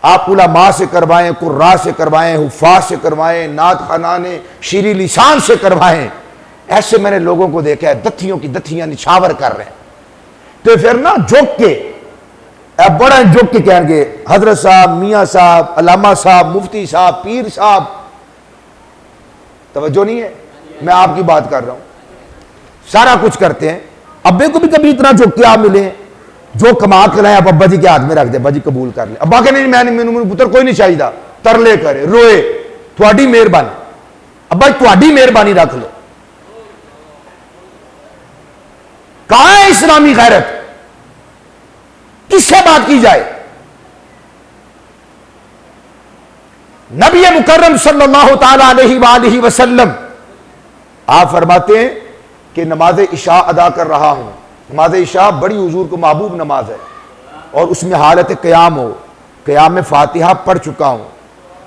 आप उलमा से करवाएं, कुर्रा से करवाएं, हुफ़ाज़ से करवाएं, नात खानाने शीरी लिसान से करवाएं। ऐसे मैंने लोगों को देखा है, दत्थियों की दत्थियां निछावर कर रहे हैं। तो फिर ना झुक के, बड़ा झुक के कहेंगे हजरत साहब, मियाँ साहब, अल्लामा साहब, मुफ्ती साहब, पीर साहब। तवज्जो नहीं है, मैं आपकी बात कर रहा हूं। सारा कुछ करते हैं। अब्बे को भी कभी इतना झुक के आप मिले, जो कमा के लाए आप अब्बा जी के हाथ में रख दे, अब्बा जी कबूल कर ले। अब्बा के नहीं, मैंने पुत्र कोई नहीं चाहिए, तरले करे, रोए, थोड़ी मेहरबानी, अब्बा थोड़ी मेहरबानी रख लो। कहां है इस्लामी गैरत? किससे बात की जाए? नबी मुकर्रम सल्लल्लाहु ताला अलैहि वसल्लम आप फरमाते हैं कि नमाज इशा अदा कर रहा हूं। नमाज इशा बड़ी हुजूर को महबूब नमाज है, और उसमें हालत क़याम हो, क़याम में फातिहा पढ़ चुका हूं,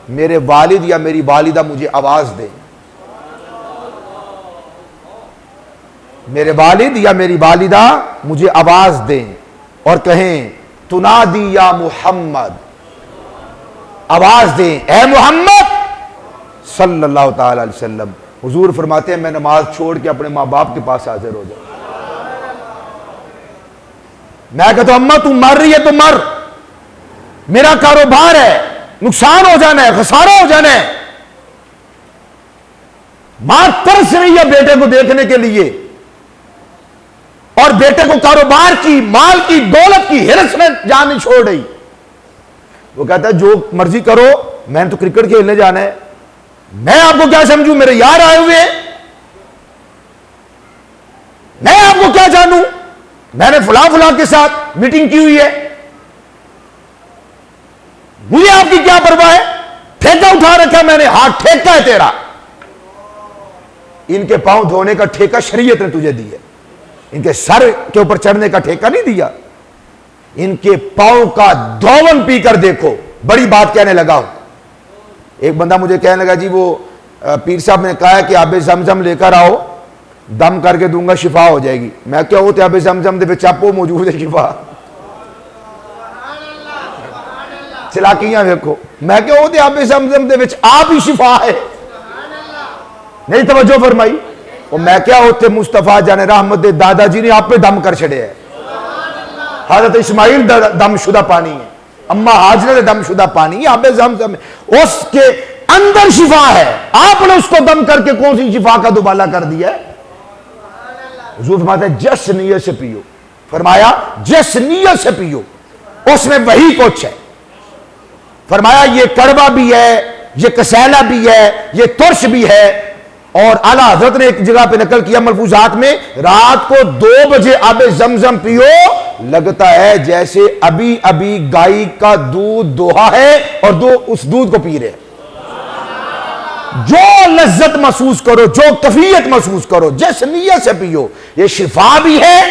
मेरे वालिद या मेरी वालिदा मुझे आवाज दें, मेरे वालिद या मेरी वालिदा मुझे आवाज दें और कहें तुनादी या मोहम्मद, आवाज दें ए मोहम्मद सल्लल्लाहु ताला अलैहि वसल्लम। हुजूर फरमाते हैं मैं नमाज छोड़ के अपने माँ बाप के पास हाजिर हो जाऊं। मैं कहता हूं अम्मा तू मर रही है तो मर, मेरा कारोबार है, नुकसान हो जाना है, खसारा हो जाना है। मां तरस रही है बेटे को देखने के लिए, और बेटे को कारोबार की, माल की, दौलत की हिरस में जान नहीं छोड़ रही। वो कहता है जो मर्जी करो, मैंने तो क्रिकेट खेलने जाना है, मैं आपको क्या समझूं, मेरे यार आए हुए हैं, मैं आपको क्या जानूं, मैंने फुला फुला के साथ मीटिंग की हुई है, मुझे आपकी क्या परवाह है, ठेका उठा रखा मैंने, हाथ ठेका है तेरा। इनके पांव धोने का ठेका शरीयत ने तुझे दी है, इनके सर के ऊपर चढ़ने का ठेका नहीं दिया। इनके पांव का धोवन पीकर देखो। बड़ी बात कहने लगा हूं, एक बंदा मुझे कहने लगा जी वो पीर साहब ने कहा है कि आबे जमजम लेकर आओ, दम करके दूंगा शिफा हो जाएगी। मैं क्या होते आबे जमजम दे विच आपो मौजूद है शिफा, चलाकियां देखो। मैं क्या होते आबे जमजम दे विच आप ही शिफा है, नहीं तवज्जो फरमाई। और मैं क्या होते मुस्तफा जाने रहमत दे दादाजी ने आप पे दम कर छड़े है। हजरत इस्माइल दमशुदा पानी है, अम्मा हाजरा दमशुदा पानी, आबे जमजम उसके अंदर शिफा है, आपने उसको दम करके कौन सी शिफा का दुबाला कर दिया है। हुजूर फरमाते हैं जिस नियत से पियो, फरमाया जिस नियत से पियो उसमें वही कुछ है। फरमाया ये कड़वा भी है, ये कसैला भी है, ये तुर्श भी है, और आला हजरत ने एक जगह पे नकल किया मलफूजात में, रात को 2 बजे आबे जमजम पियो, लगता है जैसे अभी अभी गाय का दूध दोहा है और दो उस दूध को पी रहे। जो लज्जत महसूस करो, जो कफियत महसूस करो, जिस नीयत से पियो, ये शिफा भी है,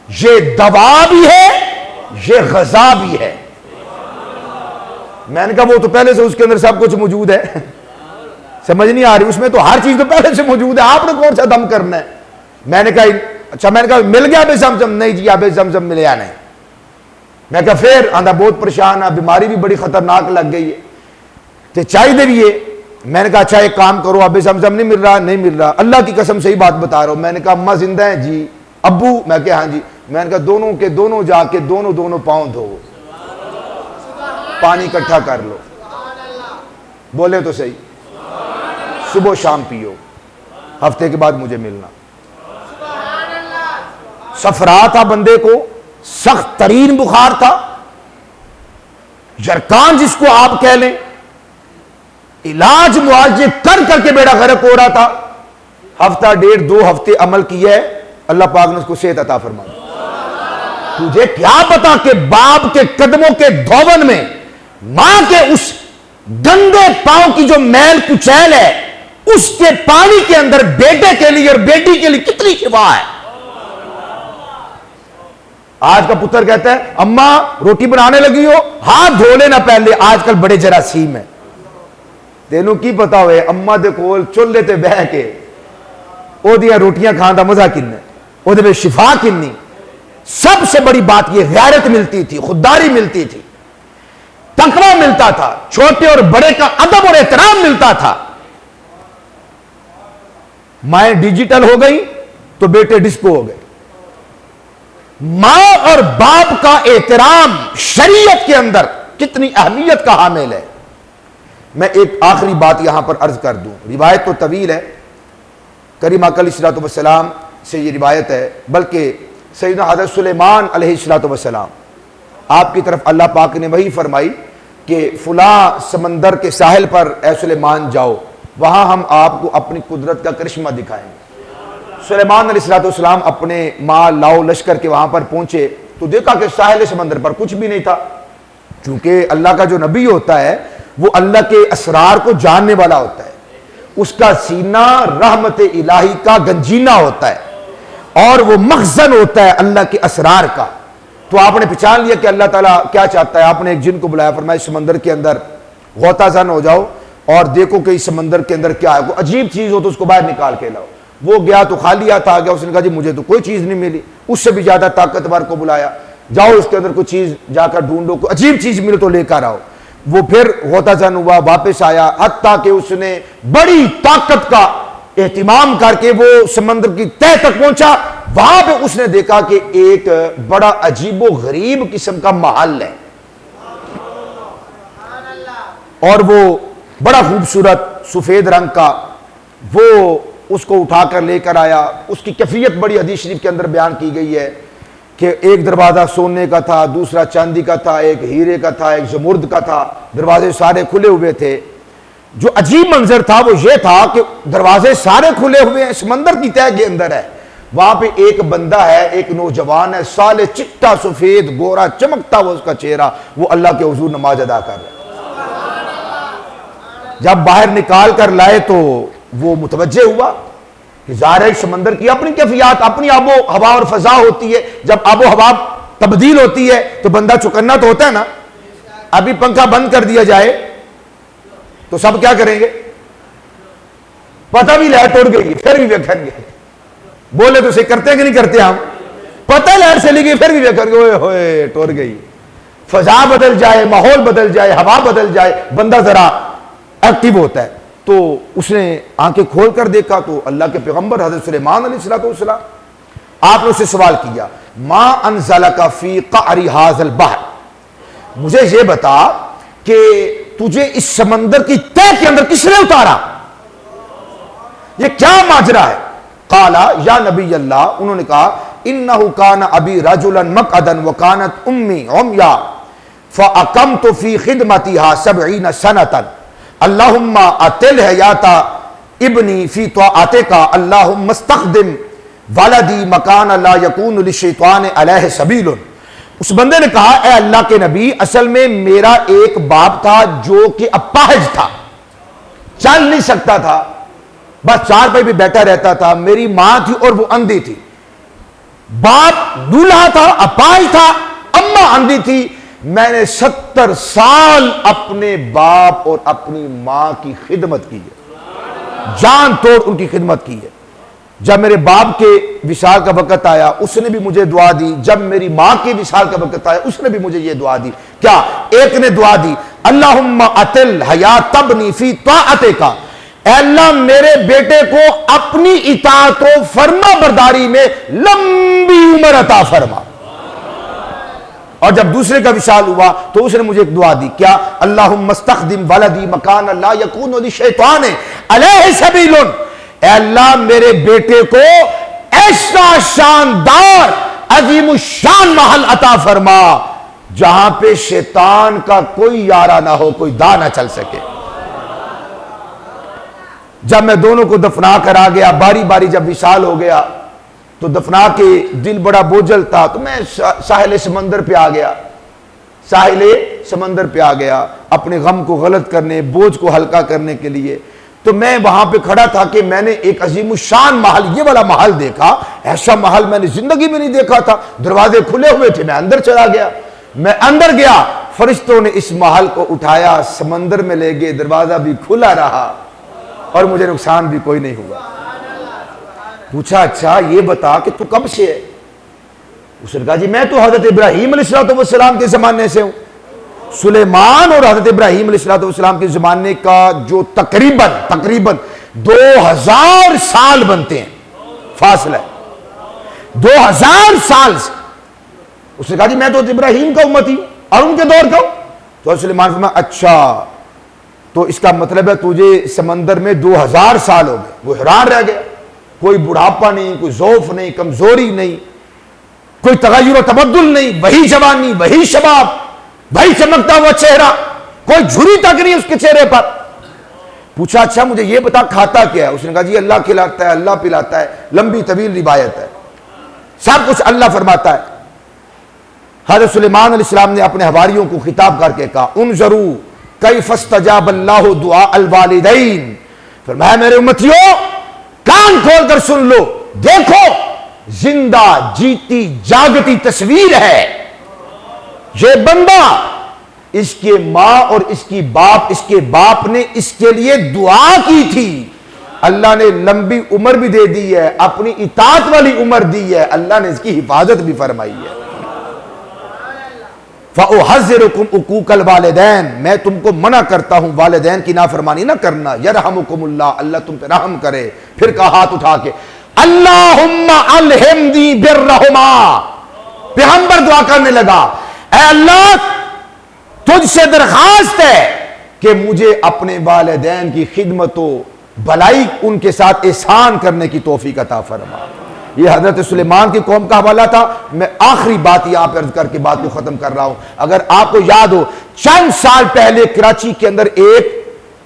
ये दवा भी है, ये गजा भी है। मैंने कहा वो तो पहले से उसके अंदर सब कुछ मौजूद है। समझ नहीं आ रही, उसमें तो हर चीज तो पहले से मौजूद है, आपने कौन सा दम करना है। मैंने कहा अच्छा, मैंने कहा मिल गया आबे जमजम? नहीं जी, आबे जमजम मिले या नहीं। मैं कहा फिर आंदा बहुत परेशान है, बीमारी भी बड़ी खतरनाक लग गई है, तो चाहिए भी है। मैंने कहा अच्छा एक काम करो, आबे जमजम नहीं मिल रहा? नहीं मिल रहा। अल्लाह की कसम सही बात बता रहा हूं। मैंने कहा अम्मा जिंदा है जी? अब्बू? मैं कहा हाँ जी। मैंने कहा दोनों के दोनों जाके दोनों पांव धो, पानी इकट्ठा कर लो, बोले तो सही, सुबह शाम पियो, हफ्ते के बाद मुझे मिलना। सफरा था बंदे को, सख्त तरीन बुखार था, जरकान जिसको आप कह लें, इलाज मुआवजे कर करके बेड़ा गर्क हो रहा था। हफ्ता 1.5-2 हफ्ते अमल किया है, अल्लाह पाक ने उसको सेहत अता फरमा दी। तुझे क्या पता कि बाप के कदमों के धोवन में मां के उस गंदे पांव की जो मैल कुचैल है, उसके पानी के अंदर बेटे के लिए और बेटी के लिए कितनी शिफा है। आज का पुत्र कहता है अम्मा रोटी बनाने लगी हो, हाथ धो लेना पहले, आजकल बड़े जरासीम है। तेनू की पता हुए अम्मा दे कोल चुल्हे ते बह के ओदियां रोटियां खाने का मजा किन्ना, ओदे में शिफा किन्नी। सबसे बड़ी बात यह गैरत मिलती थी, खुददारी मिलती थी, तकवा मिलता था, छोटे और बड़े का अदब और एहतराम मिलता था। माएं डिजिटल हो गई तो बेटे डिस्को हो गए। मां और बाप का एहतराम शरीयत के अंदर कितनी अहमियत का हामिल है। मैं एक आखिरी बात यहां पर अर्ज कर दूं, रिवायत तो तवील है, करीम अलैहिस्सलाम से ये रिवायत है, बल्कि सैयदना हज़रत सुलेमान अलैहिस्सलाम आपकी तरफ अल्लाह पाक ने वही फरमाई कि फुला समंदर के साहिल पर ए सुलेमान जाओ, वहां हम आपको अपनी कुदरत का करिश्मा दिखाएंगे। सुलेमान अलैहिस्सलाम अपने माल लाओ लश्कर के वहां पर पहुंचे तो देखा कि साहिल समंदर पर कुछ भी नहीं था। क्योंकि अल्लाह का जो नबी होता है वो अल्लाह के असरार को जानने वाला होता है, उसका सीना रहमत इलाही का गंजीना होता है और वो मखजन होता है अल्लाह के असरार का। तो आपने पहचान लिया कि अल्लाह ताला क्या चाहता है। आपने एक जिन को बुलाया, फरमाया समंदर के अंदर गौताजन हो जाओ और देखो कि इस समंदर के अंदर क्या है, कोई अजीब चीज हो तो उसको बाहर निकाल के लाओ। वो गया तो खाली हाथ आ गया, उसने कहा जी मुझे तो कोई चीज नहीं मिली। उससे भी ज्यादा ताकतवर को बुलाया, जाओ उसके अंदर कोई चीज जाकर ढूंढो, कोई अजीब चीज मिले तो लेकर आओ। वो फिर गौताजन हुआ, वापस आया, हत्ता कि उसने बड़ी ताकत का एहतिमाम करके वो समंदर की तह तक पहुंचा। वहां पे उसने देखा कि एक बड़ा अजीबो गरीब किस्म का महल है और वो बड़ा खूबसूरत सफेद रंग का। वो उसको उठाकर लेकर आया। उसकी कैफियत बड़ी हदीस शरीफ के अंदर बयान की गई है कि एक दरवाजा सोने का था, दूसरा चांदी का था, एक हीरे का था, एक जमुर्द का था। दरवाजे सारे खुले हुए थे। जो अजीब मंजर था वो ये था कि दरवाजे सारे खुले हुए हैं, समंदर की तह के अंदर है। वहां पे एक बंदा है, एक नौजवान है, साले चिट्टा सफेद गोरा चमकता हुआ उसका चेहरा, वो अल्लाह के हुजूर नमाज अदा कर रहा है। जब बाहर निकाल कर लाए तो वो मुतवज्जे हुआ कि ज़ाहिर समंदर की अपनी कैफियत, अपनी आबो हवा और फजा होती है। जब आबो हवा तब्दील होती है तो बंदा चुकन्ना तो होता है ना। अभी पंखा बंद कर दिया जाए तो सब क्या करेंगे, पता भी लाइट उड़ गई फिर भी देखेंगे, बोले तो से करते कि नहीं करते हम, पता लाइट चली गई फिर भी देखेंगे, ओए होए टूट गई। फजा बदल जाए, माहौल बदल जाए, हवा बदल जाए, बंदा जरा एक्टिव होता है। तो उसने आंखें खोल कर देखा तो अल्लाह के पैगंबर हज़रत सुलेमान अलैहिस्सलाम, आपने उससे सवाल किया मा अनज़लका फी क़अरी हाज़ल बहर, मुझे ये बता कि तुझे इस समंदर की तह के अंदर किसने उतारा, ये क्या माजरा है। काला या नबी अल्लाह, उन्होंने कहा इन्नहु कान अबी रजुलन मक़अदन व कानत उम्मी उम्या फ़अक़मतु फ़ी ख़िदमतिहा 70 सनतन अल्लाहुम्मा अतिल हयाता इब्नी फी तआते का अल्लाहुम्मा इस्तखदिम वलदी मकान ला यकून लिशैतान अलैहि सबीलुन। उस बंदे ने कहा, ए अल्लाह के नबी, असल में मेरा एक बाप था जो कि अपाहिज था, चल नहीं सकता था, बस चार पे भी बैठा रहता था। मेरी मां थी और वो अंधी थी। बाप दूल्हा था, अपाहिज था, अम्मा अंधी थी। मैंने 70 साल अपने बाप और अपनी मां की खिदमत की है, जान तोड़ उनकी खिदमत की है। जब मेरे बाप के विशाल का वक्त आया उसने भी मुझे दुआ दी, जब मेरी मां के विशाल का वक्त आया उसने भी मुझे ये दुआ दी। क्या? एक ने दुआ दी, अल्लाहुम्मा अतिल हयात तबनी फी ताअते का, अल्लाह मेरे बेटे को अपनी इताअत व फर्मा बरदारी में लंबी उम्र अता फरमा। और जब दूसरे का विशाल हुआ तो उसने मुझे एक दुआ दी, क्या? अल्लाहुम्मा इस्तखदिम वलदी मकान ला यकून लिशैतान अलैहि सबीलुन, अल्लाह मेरे बेटे को ऐसा शानदार अजीमुशान महल अता फरमा जहां पे शैतान का कोई यारा ना हो, कोई दा ना चल सके। जब मैं दोनों को दफना कर आ गया, बारी बारी जब विशाल हो गया तो दफना के दिल बड़ा बोझल था, तो मैं साहिल समंदर पे आ गया, साहिल समंदर पे आ गया अपने गम को गलत करने, बोझ को हल्का करने के लिए। तो मैं वहां पे खड़ा था कि मैंने एक अजीमुशान महल, ये वाला महल देखा। ऐसा महल मैंने जिंदगी में नहीं देखा था। दरवाजे खुले हुए थे, मैं अंदर चला गया। मैं अंदर गया, फरिश्तों ने इस महल को उठाया, समंदर में ले गए, दरवाजा भी खुला रहा और मुझे नुकसान भी कोई नहीं हुआ। पूछा, अच्छा ये बता कि तू कब से है? उसने कहा, जी मैं तो हजरत इब्राहीम अलैहिस्सलाम के जमाने से हूं। सुलेमान और हजरत इब्राहीम अलैहिस्सलाम के जमाने का जो तकरीबन 2000 साल बनते हैं, फासला है 2000 साल से। उसने कहा, जी मैं तो इब्राहीम का उम्मती हूं और उनके दौर का हूं। तो सुलेमान फरमाया, अच्छा तो इसका मतलब है तुझे समंदर में 2000 साल हो गए। वो हैरान रह गया। कोई बुढ़ापा नहीं, कोई ज़ौफ नहीं, कमजोरी नहीं, कोई तगय्युर तबद्दुल नहीं, वही जवानी, वही शबाब, वही चमकता हुआ चेहरा, कोई झुर्री तक नहीं उसके चेहरे पर। पूछा, अच्छा मुझे ये बता खाता क्या है? उसने कहा, जी अल्लाह खिलाता है, अल्लाह पिलाता है। लंबी तवील रिवायत है, सब कुछ अल्लाह फरमाता है। हज़रत सुलेमान अलैहिस्सलाम ने अपने हवारियों को खिताब करके कहा, उनज़रू कैफ़ इस्तजाब अल्लाहु दुआ अल वालिदैन। फरमाया, मेरे उम्मतियों कान खोल कर सुन लो, देखो जिंदा जीती जागती तस्वीर है। ये बंदा, इसके मां और इसके बाप ने इसके लिए दुआ की थी। अल्लाह ने लंबी उम्र भी दे दी है, अपनी इताअत वाली उम्र दी है, अल्लाह ने इसकी हिफाजत भी फरमाई है। फ़उहज़्ज़िरुकुम उक़ूक़ल वालिदैन, मैं तुमको मना करता हूं वालिदैन की नाफरमानी ना करना। यरहमुकुमुल्लाह, अल्लाह तुम पे रहम करे। फिर कहा हाथ उठा के, अल्लाहुम्मा अलहिमनी बिर्रहुमा। पैगंबर दुआ करने लगा, ऐ अल्लाह तुझसे दरखास्त है कि मुझे अपने वालिदैन की खिदमत भलाई उनके साथ एहसान करने की तौफीक अता फरमा। ये हजरत सुलेमान की कौम का हवाला था। मैं आखिरी बात यहां पर अर्ज करके बात को खत्म कर रहा हूं। अगर आपको याद हो, चंद साल पहले कराची के अंदर एक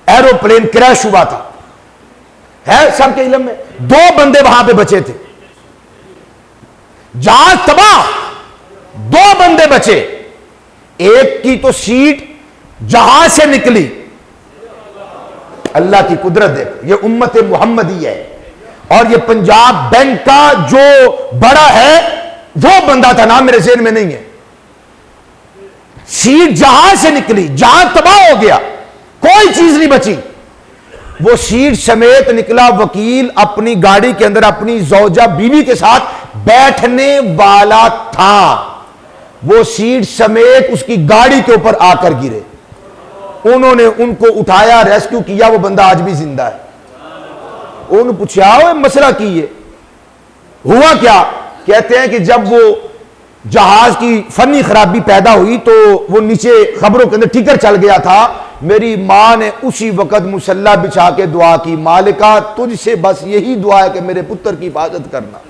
एरोप्लेन क्रैश हुआ था, है सबके इल्म में। 2 बंदे वहां पे बचे थे, जहाज तबाह, 2 बंदे बचे। एक की तो सीट जहाज से निकली, अल्लाह की कुदरत देखो, ये उम्मत मुहम्मदी है। और ये पंजाब बैंक का जो बड़ा है वो बंदा था, नाम मेरे ज़हन में नहीं है। सीट जहाज से निकली, जहाज तबाह हो गया, कोई चीज नहीं बची। वो सीट समेत निकला वकील अपनी गाड़ी के अंदर अपनी जौजा बीवी के साथ बैठने वाला था। वो सीट समेत उसकी गाड़ी के ऊपर आकर गिरे। उन्होंने उनको उठाया, रेस्क्यू किया, वो बंदा आज भी जिंदा है। उन्होंने पूछा, मसला की है, हुआ क्या? कहते हैं कि जब वो जहाज की फनी खराबी पैदा हुई तो वो नीचे खबरों के अंदर टिकर चल गया था। मेरी मां ने उसी वक्त मुसल्ला बिछा के दुआ की, मालिका तुझसे बस यही दुआ है कि मेरे पुत्र की हिफाजत करना।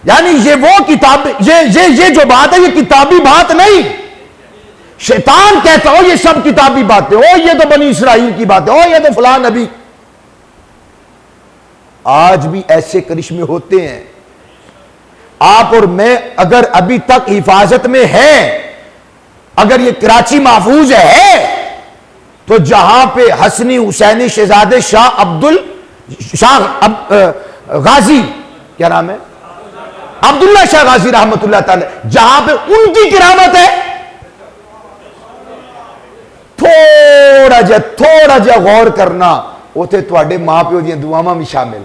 यानी ये वो किताब, ये जो बात है, ये किताबी बात नहीं। शैतान कहता हो ये सब किताबी बातें, ओ ये तो बनी इसराइल की बातें, ओ ये तो फलां नबी। आज भी ऐसे करिश्मे होते हैं। आप और मैं अगर अभी तक हिफाजत में हैं, अगर ये कराची महफूज है, तो जहां पे हसनी हुसैनी शहजादे शाह अब्दुल शाह गाजी, क्या नाम है, अब्दुल्ला शाह गाजी रहमतुल्लाह ताला, जहां पे उनकी किरामत है, थोड़ा जा गौर करना, उसे थोड़े मां प्यो दी दुआवां भी शामिल।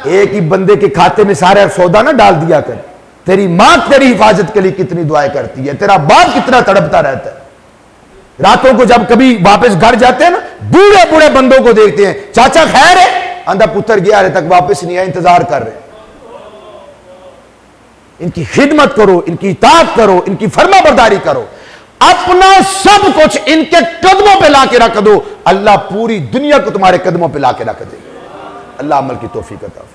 एक ही बंदे के खाते में सारा सौदा ना डाल दिया कर। तेरी मां तेरी हिफाजत के लिए कितनी दुआएं करती है, तेरा बाप कितना तड़पता रहता है। रातों को जब कभी वापस घर जाते हैं ना, बूढ़े बूढ़े बंदों को देखते हैं, चाचा खैर है, आंधा पुत्र गया है तक वापस नहीं आया, इंतजार कर रहे हैं। इनकी खिदमत करो, इनकी इताअत करो, इनकी फर्माबरदारी करो, अपना सब कुछ इनके कदमों पे लाके रख दो, अल्लाह पूरी दुनिया को तुम्हारे कदमों पे लाके रख दे। अल्लाह अमल की तौफीक अता फरमाए।